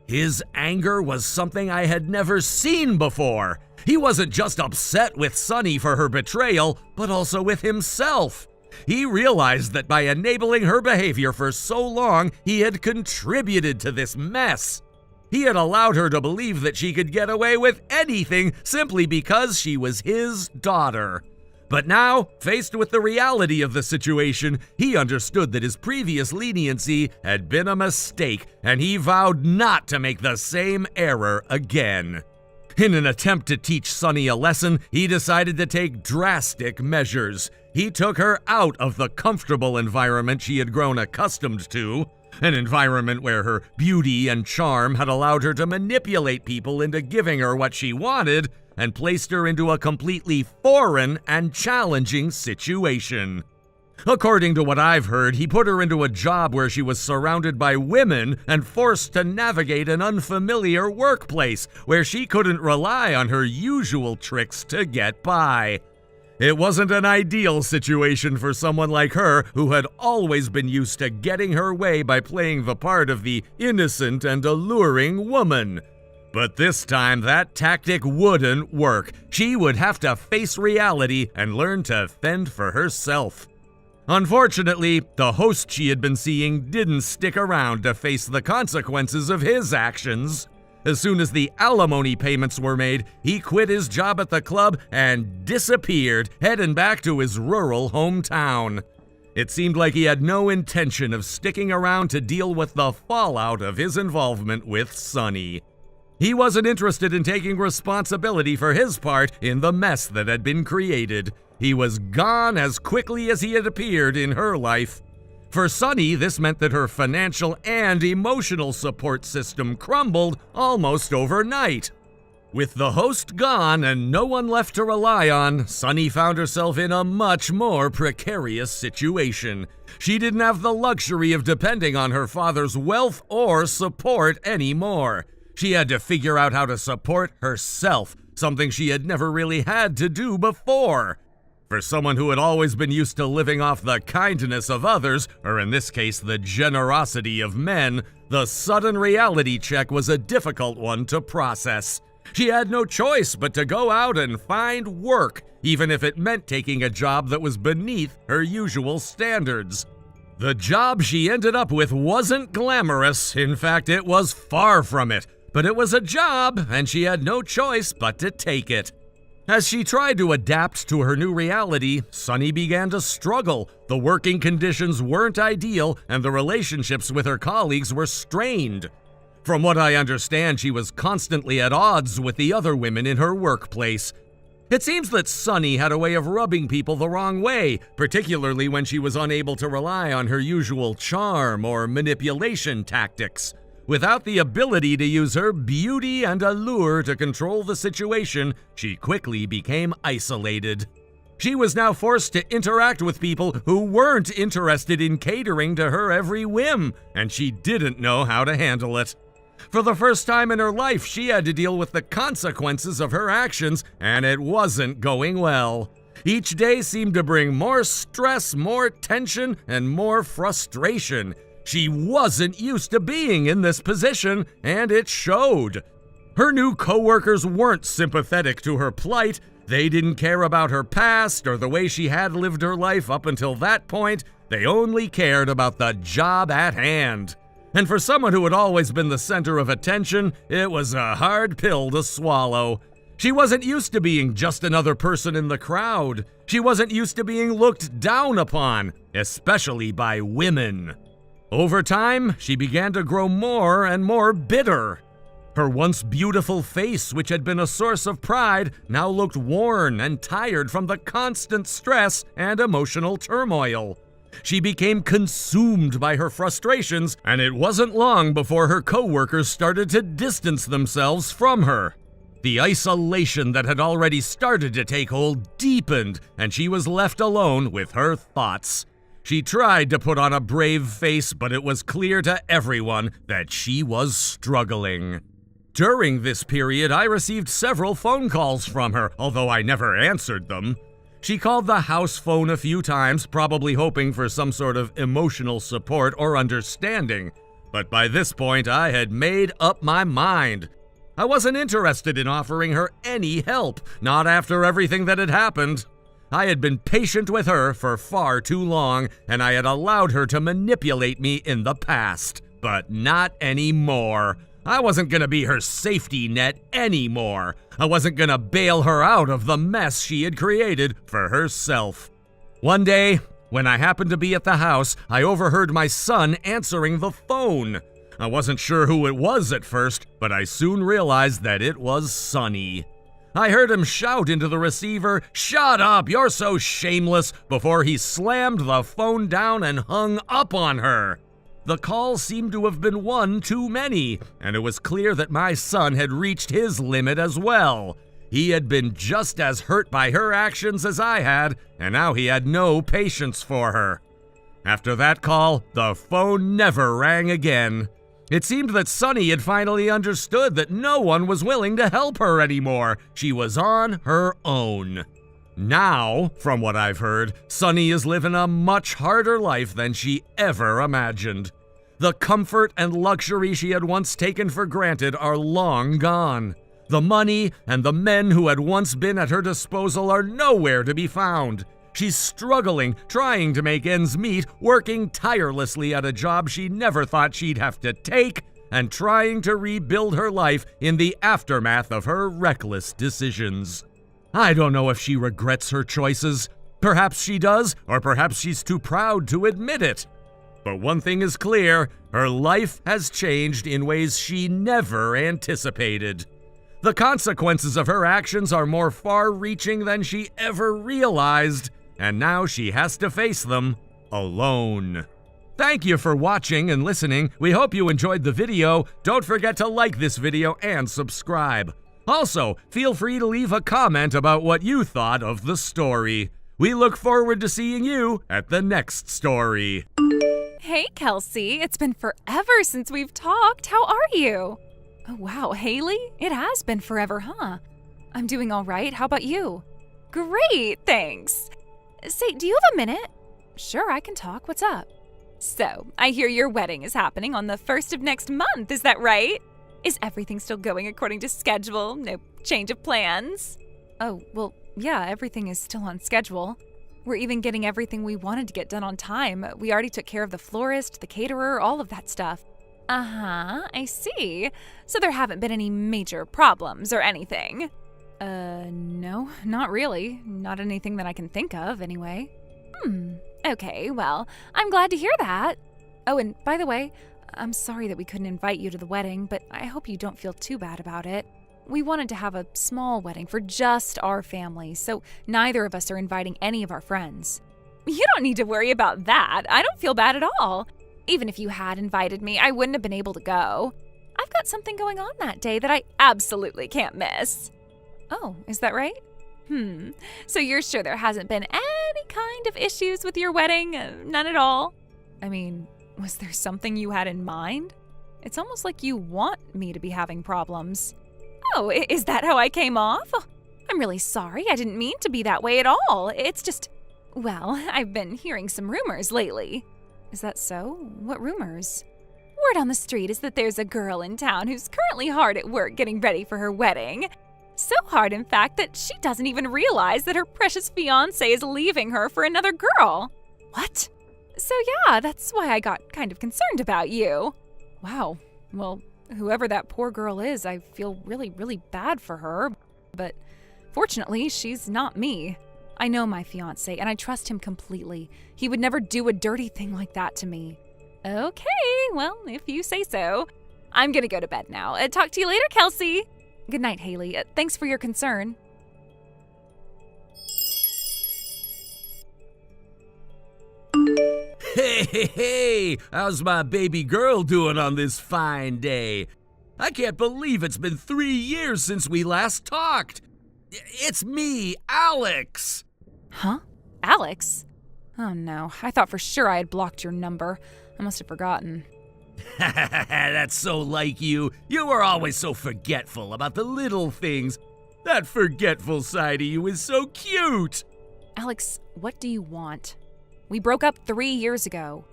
His anger was something I had never seen before. He wasn't just upset with Sunny for her betrayal, but also with himself. He realized that by enabling her behavior for so long, he had contributed to this mess. He had allowed her to believe that she could get away with anything simply because she was his daughter. But now, faced with the reality of the situation, he understood that his previous leniency had been a mistake, and he vowed not to make the same error again. In an attempt to teach Sunny a lesson, he decided to take drastic measures. He took her out of the comfortable environment she had grown accustomed to, an environment where her beauty and charm had allowed her to manipulate people into giving her what she wanted, and placed her into a completely foreign and challenging situation. According to what I've heard, he put her into a job where she was surrounded by women and forced to navigate an unfamiliar workplace where she couldn't rely on her usual tricks to get by. It wasn't an ideal situation for someone like her who had always been used to getting her way by playing the part of the innocent and alluring woman. But this time, that tactic wouldn't work. She would have to face reality and learn to fend for herself. Unfortunately, the host she had been seeing didn't stick around to face the consequences of his actions. As soon as the alimony payments were made, he quit his job at the club and disappeared, heading back to his rural hometown. It seemed like he had no intention of sticking around to deal with the fallout of his involvement with Sunny. He wasn't interested in taking responsibility for his part in the mess that had been created. He was gone as quickly as he had appeared in her life. For Sunny, this meant that her financial and emotional support system crumbled almost overnight. With the host gone and no one left to rely on, Sunny found herself in a much more precarious situation. She didn't have the luxury of depending on her father's wealth or support anymore. She had to figure out how to support herself, something she had never really had to do before. For someone who had always been used to living off the kindness of others, or in this case, the generosity of men, the sudden reality check was a difficult one to process. She had no choice but to go out and find work, even if it meant taking a job that was beneath her usual standards. The job she ended up with wasn't glamorous. In fact, it was far from it. But it was a job, and she had no choice but to take it. As she tried to adapt to her new reality, Sunny began to struggle. The working conditions weren't ideal, and the relationships with her colleagues were strained. From what I understand, she was constantly at odds with the other women in her workplace. It seems that Sunny had a way of rubbing people the wrong way, particularly when she was unable to rely on her usual charm or manipulation tactics. Without the ability to use her beauty and allure to control the situation, she quickly became isolated. She was now forced to interact with people who weren't interested in catering to her every whim, and she didn't know how to handle it. For the first time in her life, she had to deal with the consequences of her actions, and it wasn't going well. Each day seemed to bring more stress, more tension, and more frustration. She wasn't used to being in this position, and it showed. Her new coworkers weren't sympathetic to her plight. They didn't care about her past or the way she had lived her life up until that point. They only cared about the job at hand. And for someone who had always been the center of attention, it was a hard pill to swallow. She wasn't used to being just another person in the crowd. She wasn't used to being looked down upon, especially by women. Over time, she began to grow more and more bitter. Her once beautiful face, which had been a source of pride, now looked worn and tired from the constant stress and emotional turmoil. She became consumed by her frustrations, and it wasn't long before her coworkers started to distance themselves from her. The isolation that had already started to take hold deepened, and she was left alone with her thoughts. She tried to put on a brave face, but it was clear to everyone that she was struggling. During this period, I received several phone calls from her, although I never answered them. She called the house phone a few times, probably hoping for some sort of emotional support or understanding. But by this point, I had made up my mind. I wasn't interested in offering her any help, not after everything that had happened. I had been patient with her for far too long, and I had allowed her to manipulate me in the past. But not anymore. I wasn't gonna be her safety net anymore. I wasn't gonna bail her out of the mess she had created for herself. One day, when I happened to be at the house, I overheard my son answering the phone. I wasn't sure who it was at first, but I soon realized that it was Sonny. I heard him shout into the receiver, "Shut up, you're so shameless," before he slammed the phone down and hung up on her. The call seemed to have been one too many, and it was clear that my son had reached his limit as well. He had been just as hurt by her actions as I had, and now he had no patience for her. After that call, the phone never rang again. It seemed that Sonny had finally understood that no one was willing to help her anymore. She was on her own. Now, from what I've heard, Sonny is living a much harder life than she ever imagined. The comfort and luxury she had once taken for granted are long gone. The money and the men who had once been at her disposal are nowhere to be found. She's struggling, trying to make ends meet, working tirelessly at a job she never thought she'd have to take, and trying to rebuild her life in the aftermath of her reckless decisions. I don't know if she regrets her choices. Perhaps she does, or perhaps she's too proud to admit it. But one thing is clear, her life has changed in ways she never anticipated. The consequences of her actions are more far-reaching than she ever realized, and now she has to face them alone. Thank you for watching and listening. We hope you enjoyed the video. Don't forget to like this video and subscribe. Also, feel free to leave a comment about what you thought of the story. We look forward to seeing you at the next story. Hey, Kelsey. It's been forever since we've talked. How are you? Oh, wow, Haley? It has been forever, huh? I'm doing all right. How about you? Great, thanks. Say, do you have a minute? Sure, I can talk. What's up? So, I hear your wedding is happening on the 1st of next month. Is that right? Is everything still going according to schedule? No change of plans? Oh, well, yeah, everything is still on schedule. We're even getting everything we wanted to get done on time. We already took care of the florist, the caterer, all of that stuff. Uh-huh, I see. So there haven't been any major problems or anything? No, not really. Not anything that I can think of, anyway. Okay, well, I'm glad to hear that. Oh, and by the way, I'm sorry that we couldn't invite you to the wedding, but I hope you don't feel too bad about it. We wanted to have a small wedding for just our family, so neither of us are inviting any of our friends. You don't need to worry about that. I don't feel bad at all. Even if you had invited me, I wouldn't have been able to go. I've got something going on that day that I absolutely can't miss. Oh, is that right? So you're sure there hasn't been any kind of issues with your wedding? None at all? I mean, was there something you had in mind? It's almost like you want me to be having problems. Oh, is that how I came off? Oh, I'm really sorry. I didn't mean to be that way at all. It's just, well, I've been hearing some rumors lately. Is that so? What rumors? Word on the street is that there's a girl in town who's currently hard at work getting ready for her wedding. So hard, in fact, that she doesn't even realize that her precious fiancé is leaving her for another girl. What? So yeah, that's why I got kind of concerned about you. Wow. Well, whoever that poor girl is, I feel really, really bad for her. But fortunately, she's not me. I know my fiancé, and I trust him completely. He would never do a dirty thing like that to me. Okay, well, if you say so. I'm gonna go to bed now. Talk to you later, Kelsey. Good night, Haley. Thanks for your concern. Hey, how's my baby girl doing on this fine day? I can't believe it's been 3 years since we last talked. It's me, Alex. Huh? Alex? Oh no, I thought for sure I had blocked your number. I must have forgotten. That's so like you. You were always so forgetful about the little things. That forgetful side of you is so cute. Alex, what do you want? We broke up 3 years ago.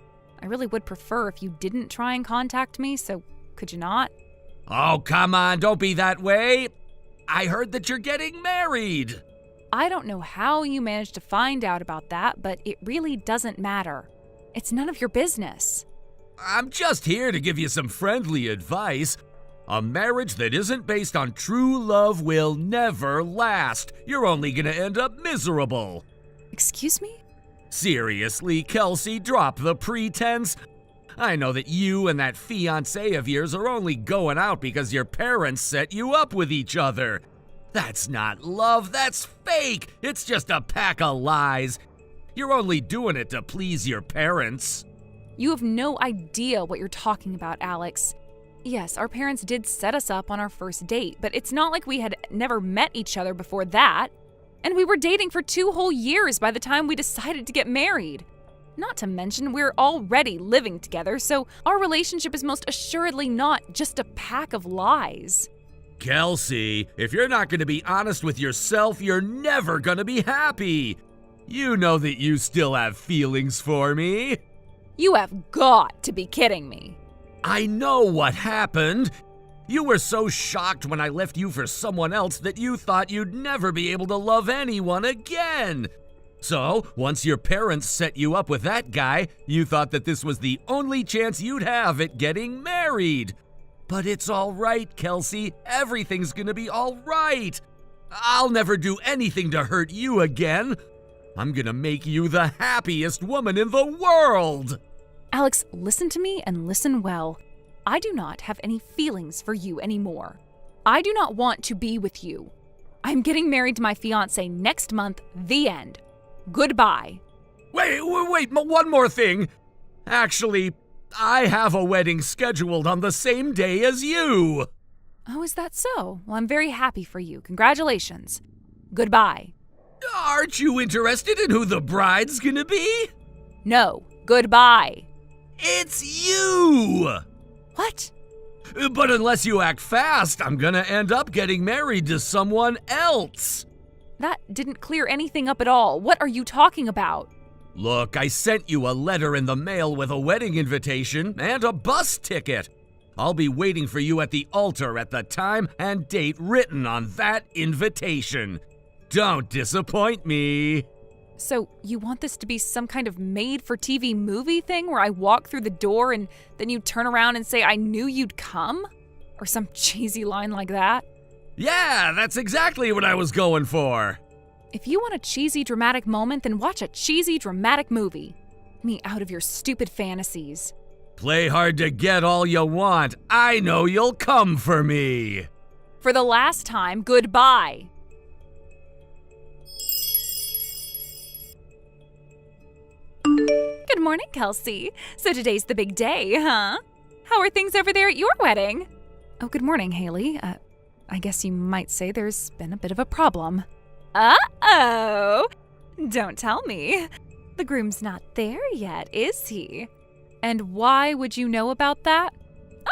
I really would prefer if you didn't try and contact me, so could you not? Oh, come on, don't be that way. I heard that you're getting married. I don't know how you managed to find out about that, but it really doesn't matter. It's none of your business. I'm just here to give you some friendly advice. A marriage that isn't based on true love will never last. You're only gonna end up miserable. Excuse me? Seriously, Kelsey, drop the pretense. I know that you and that fiancé of yours are only going out because your parents set you up with each other. That's not love, that's fake. It's just a pack of lies. You're only doing it to please your parents. You have no idea what you're talking about, Alex. Yes, our parents did set us up on our first date, but it's not like we had never met each other before that. And we were dating for 2 whole years by the time we decided to get married. Not to mention, we're already living together, so our relationship is most assuredly not just a pack of lies. Kelsey, if you're not going to be honest with yourself, you're never going to be happy. You know that you still have feelings for me. You have got to be kidding me. I know what happened. You were so shocked when I left you for someone else that you thought you'd never be able to love anyone again. So, once your parents set you up with that guy, you thought that this was the only chance you'd have at getting married. But it's all right, Kelsey. Everything's gonna be all right. I'll never do anything to hurt you again. I'm gonna make you the happiest woman in the world. Alex, listen to me and listen well. I do not have any feelings for you anymore. I do not want to be with you. I'm getting married to my fiancé next month, the end. Goodbye. Wait, one more thing. Actually, I have a wedding scheduled on the same day as you. Oh, is that so? Well, I'm very happy for you. Congratulations. Goodbye. Aren't you interested in who the bride's gonna be? No. Goodbye. It's you! What? But unless you act fast, I'm gonna end up getting married to someone else. That didn't clear anything up at all. What are you talking about? Look, I sent you a letter in the mail with a wedding invitation and a bus ticket. I'll be waiting for you at the altar at the time and date written on that invitation. Don't disappoint me. So, you want this to be some kind of made-for-TV movie thing where I walk through the door and then you turn around and say, "I knew you'd come"? Or some cheesy line like that? Yeah, that's exactly what I was going for. If you want a cheesy, dramatic moment, then watch a cheesy, dramatic movie. Me out of your stupid fantasies. Play hard to get all you want. I know you'll come for me. For the last time, goodbye. Good morning, Kelsey. So today's the big day, huh? How are things over there at your wedding? Oh, good morning, Haley. I guess you might say there's been a bit of a problem. Uh-oh! Don't tell me. The groom's not there yet, is he? And why would you know about that?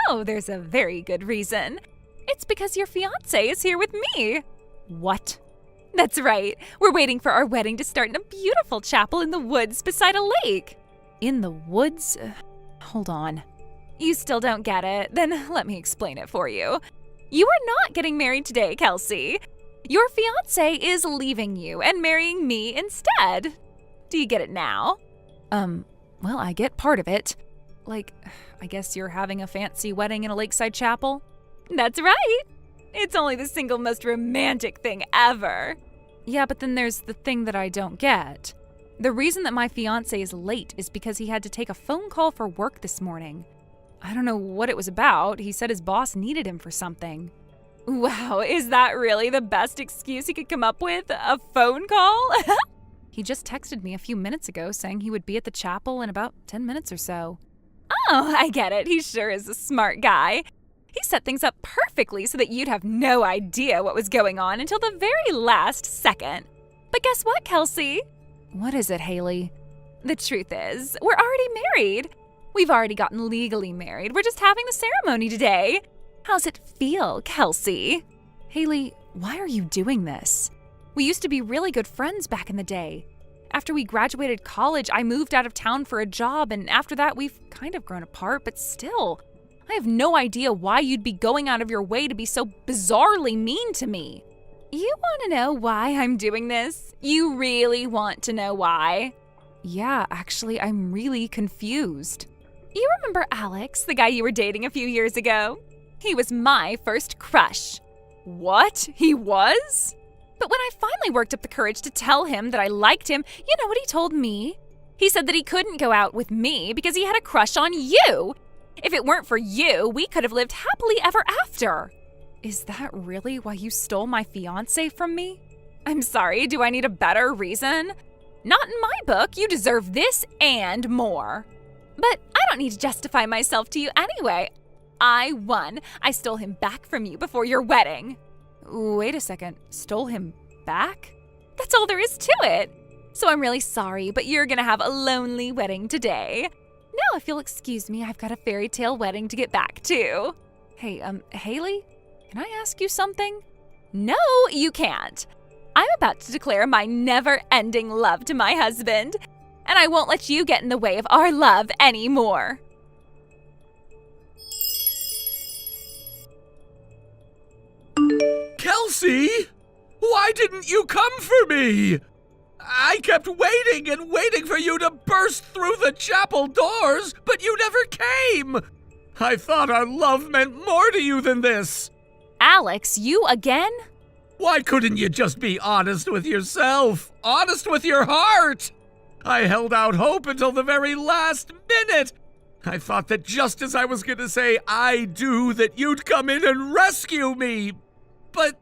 Oh, there's a very good reason. It's because your fiancé is here with me. What? That's right. We're waiting for our wedding to start in a beautiful chapel in the woods beside a lake. In the woods? Hold on. You still don't get it? Then let me explain it for you. You are not getting married today, Kelsey. Your fiancé is leaving you and marrying me instead. Do you get it now? Well, I get part of it. Like, I guess you're having a fancy wedding in a lakeside chapel? That's right. It's only the single most romantic thing ever. Yeah, but then there's the thing that I don't get. The reason that my fiancé is late is because he had to take a phone call for work this morning. I don't know what it was about. He said his boss needed him for something. Wow, is that really the best excuse he could come up with? A phone call? He just texted me a few minutes ago saying he would be at the chapel in about 10 minutes or so. Oh, I get it. He sure is a smart guy. He set things up perfectly so that you'd have no idea what was going on until the very last second. But guess what, Kelsey? What is it, Haley? The truth is, we're already married. We've already gotten legally married. We're just having the ceremony today. How's it feel, Kelsey? Haley, why are you doing this? We used to be really good friends back in the day. After we graduated college, I moved out of town for a job, and after that, we've kind of grown apart, but still, I have no idea why you'd be going out of your way to be so bizarrely mean to me. You want to know why I'm doing this? You really want to know why? Yeah, actually, I'm really confused. You remember Alex, the guy you were dating a few years ago? He was my first crush. What? He was? But when I finally worked up the courage to tell him that I liked him, you know what he told me? He said that he couldn't go out with me because he had a crush on you. If it weren't for you, we could have lived happily ever after. Is that really why you stole my fiancé from me? I'm sorry, do I need a better reason? Not in my book. You deserve this and more. But I don't need to justify myself to you anyway. I won. I stole him back from you before your wedding. Wait a second. Stole him back? That's all there is to it. So I'm really sorry, but you're gonna have a lonely wedding today. Now, if you'll excuse me, I've got a fairy tale wedding to get back to. Hey, Haley? Can I ask you something? No, you can't. I'm about to declare my never-ending love to my husband, and I won't let you get in the way of our love anymore. Kelsey! Why didn't you come for me? I kept waiting and waiting for you to burst through the chapel doors, but you never came! I thought our love meant more to you than this. Alex, you again? Why couldn't you just be honest with yourself? Honest with your heart? I held out hope until the very last minute. I thought that just as I was going to say I do, that you'd come in and rescue me. But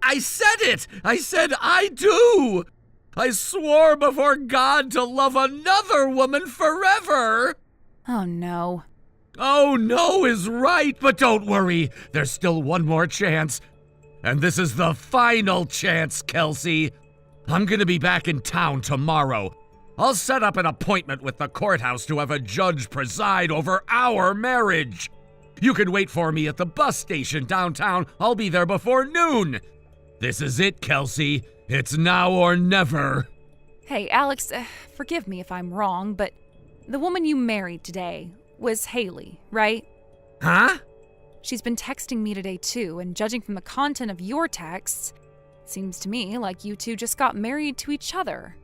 I said it. I said I do. I swore before God to love another woman forever. Oh, no. Oh, no is right, but don't worry. There's still one more chance. And this is the final chance, Kelsey. I'm gonna be back in town tomorrow. I'll set up an appointment with the courthouse to have a judge preside over our marriage. You can wait for me at the bus station downtown. I'll be there before noon. This is it, Kelsey. It's now or never. Hey, Alex, forgive me if I'm wrong, but the woman you married today was Haley, right? Huh? She's been texting me today too, and judging from the content of your texts, it seems to me like you two just got married to each other.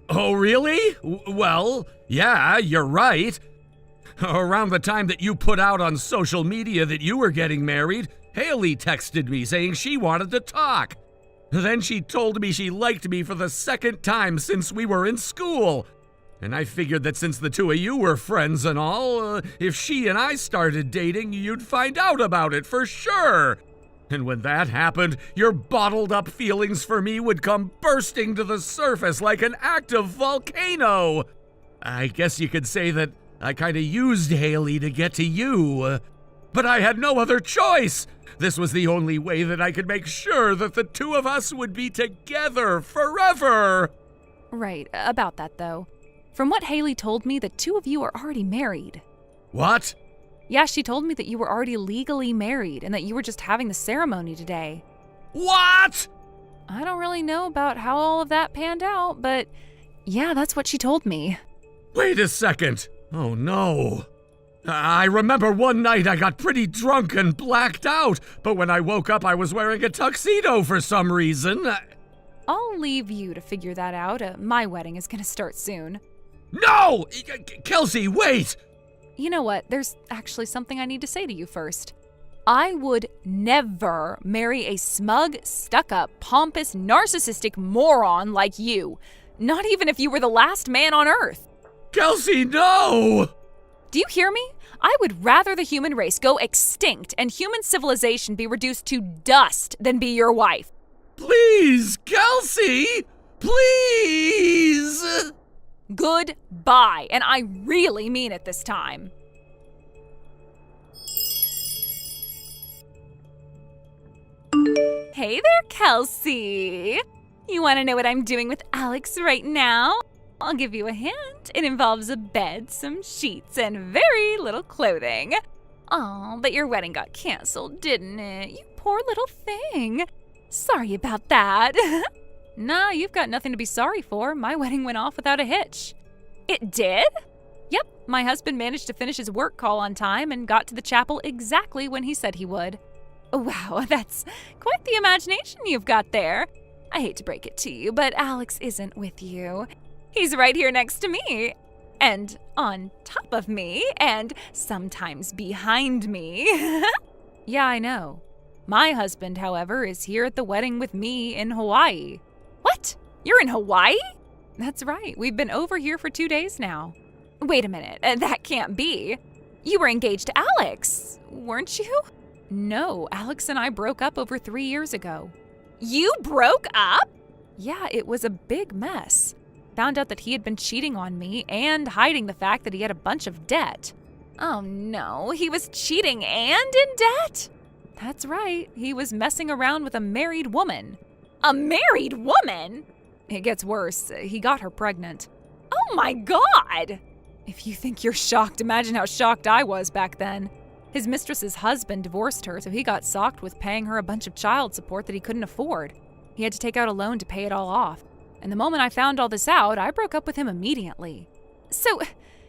Oh, really? Well, yeah, you're right. Around the time that you put out on social media that you were getting married, Haley texted me saying she wanted to talk. Then she told me she liked me for the second time since we were in school. And I figured that since the two of you were friends and all, if she and I started dating, you'd find out about it for sure. And when that happened, your bottled up feelings for me would come bursting to the surface like an active volcano. I guess you could say that I kinda used Haley to get to you. But I had no other choice. This was the only way that I could make sure that the two of us would be together forever. Right, about that though. From what Haley told me, the two of you are already married. What? Yeah, she told me that you were already legally married and that you were just having the ceremony today. What? I don't really know about how all of that panned out, but yeah, that's what she told me. Wait a second. Oh no. I remember one night I got pretty drunk and blacked out, but when I woke up I was wearing a tuxedo for some reason. I'll leave you to figure that out. My wedding is gonna start soon. No! Kelsey, wait! You know what? There's actually something I need to say to you first. I would never marry a smug, stuck-up, pompous, narcissistic moron like you. Not even if you were the last man on Earth. Kelsey, no! Do you hear me? I would rather the human race go extinct and human civilization be reduced to dust than be your wife. Please, Kelsey! Please! Goodbye, and I really mean it this time. Hey there, Kelsey. You want to know what I'm doing with Alex right now? I'll give you a hint. It involves a bed, some sheets, and very little clothing. Oh, but your wedding got canceled, didn't it? You poor little thing. Sorry about that. Nah, you've got nothing to be sorry for. My wedding went off without a hitch. It did? Yep, my husband managed to finish his work call on time and got to the chapel exactly when he said he would. Wow, that's quite the imagination you've got there. I hate to break it to you, but Alex isn't with you. He's right here next to me, and on top of me, and sometimes behind me. Yeah, I know. My husband, however, is here at the wedding with me in Hawaii. What? You're in Hawaii? That's right. We've been over here for 2 days now. Wait a minute. That can't be. You were engaged to Alex, weren't you? No, Alex and I broke up over 3 years ago. You broke up? Yeah, it was a big mess. Found out that he had been cheating on me and hiding the fact that he had a bunch of debt. Oh no, he was cheating and in debt? That's right, he was messing around with a married woman. A married woman? It gets worse. He got her pregnant. Oh my God! If you think you're shocked, imagine how shocked I was back then. His mistress's husband divorced her, so he got socked with paying her a bunch of child support that he couldn't afford. He had to take out a loan to pay it all off. And the moment I found all this out, I broke up with him immediately. So,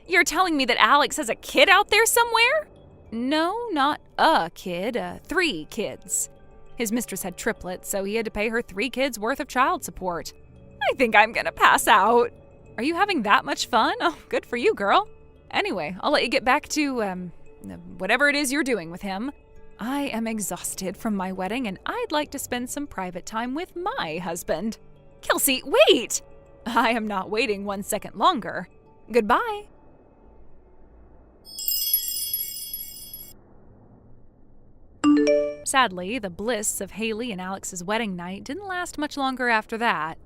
you're telling me that Alex has a kid out there somewhere? No, not a kid, 3 kids. His mistress had triplets, so he had to pay her 3 kids worth of child support. I think I'm gonna pass out. Are you having that much fun? Oh, good for you, girl. Anyway, I'll let you get back to, whatever it is you're doing with him. I am exhausted from my wedding, and I'd like to spend some private time with my husband. Kelsey, wait! I am not waiting 1 second longer. Goodbye. Sadly, the bliss of Haley and Alex's wedding night didn't last much longer after that.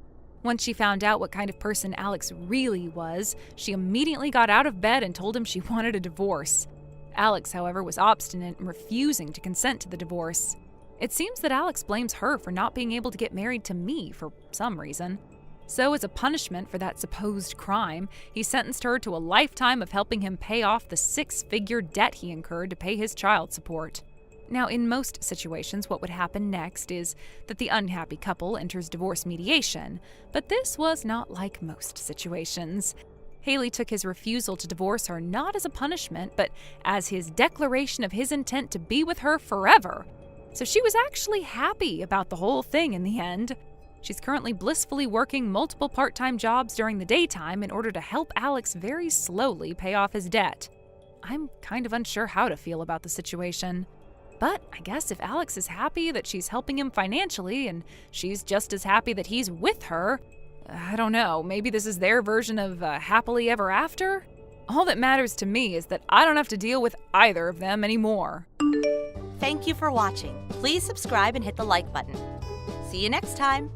Once she found out what kind of person Alex really was, she immediately got out of bed and told him she wanted a divorce. Alex, however, was obstinate and refusing to consent to the divorce. It seems that Alex blames her for not being able to get married to me for some reason. So, as a punishment for that supposed crime, he sentenced her to a lifetime of helping him pay off the 6-figure debt he incurred to pay his child support. Now, in most situations, what would happen next is that the unhappy couple enters divorce mediation, but this was not like most situations. Haley took his refusal to divorce her not as a punishment, but as his declaration of his intent to be with her forever. So she was actually happy about the whole thing in the end. She's currently blissfully working multiple part-time jobs during the daytime in order to help Alex very slowly pay off his debt. I'm kind of unsure how to feel about the situation. But I guess if Alex is happy that she's helping him financially and she's just as happy that he's with her, I don't know, maybe this is their version of happily ever after? All that matters to me is that I don't have to deal with either of them anymore. Thank you for watching. Please subscribe and hit the like button. See you next time.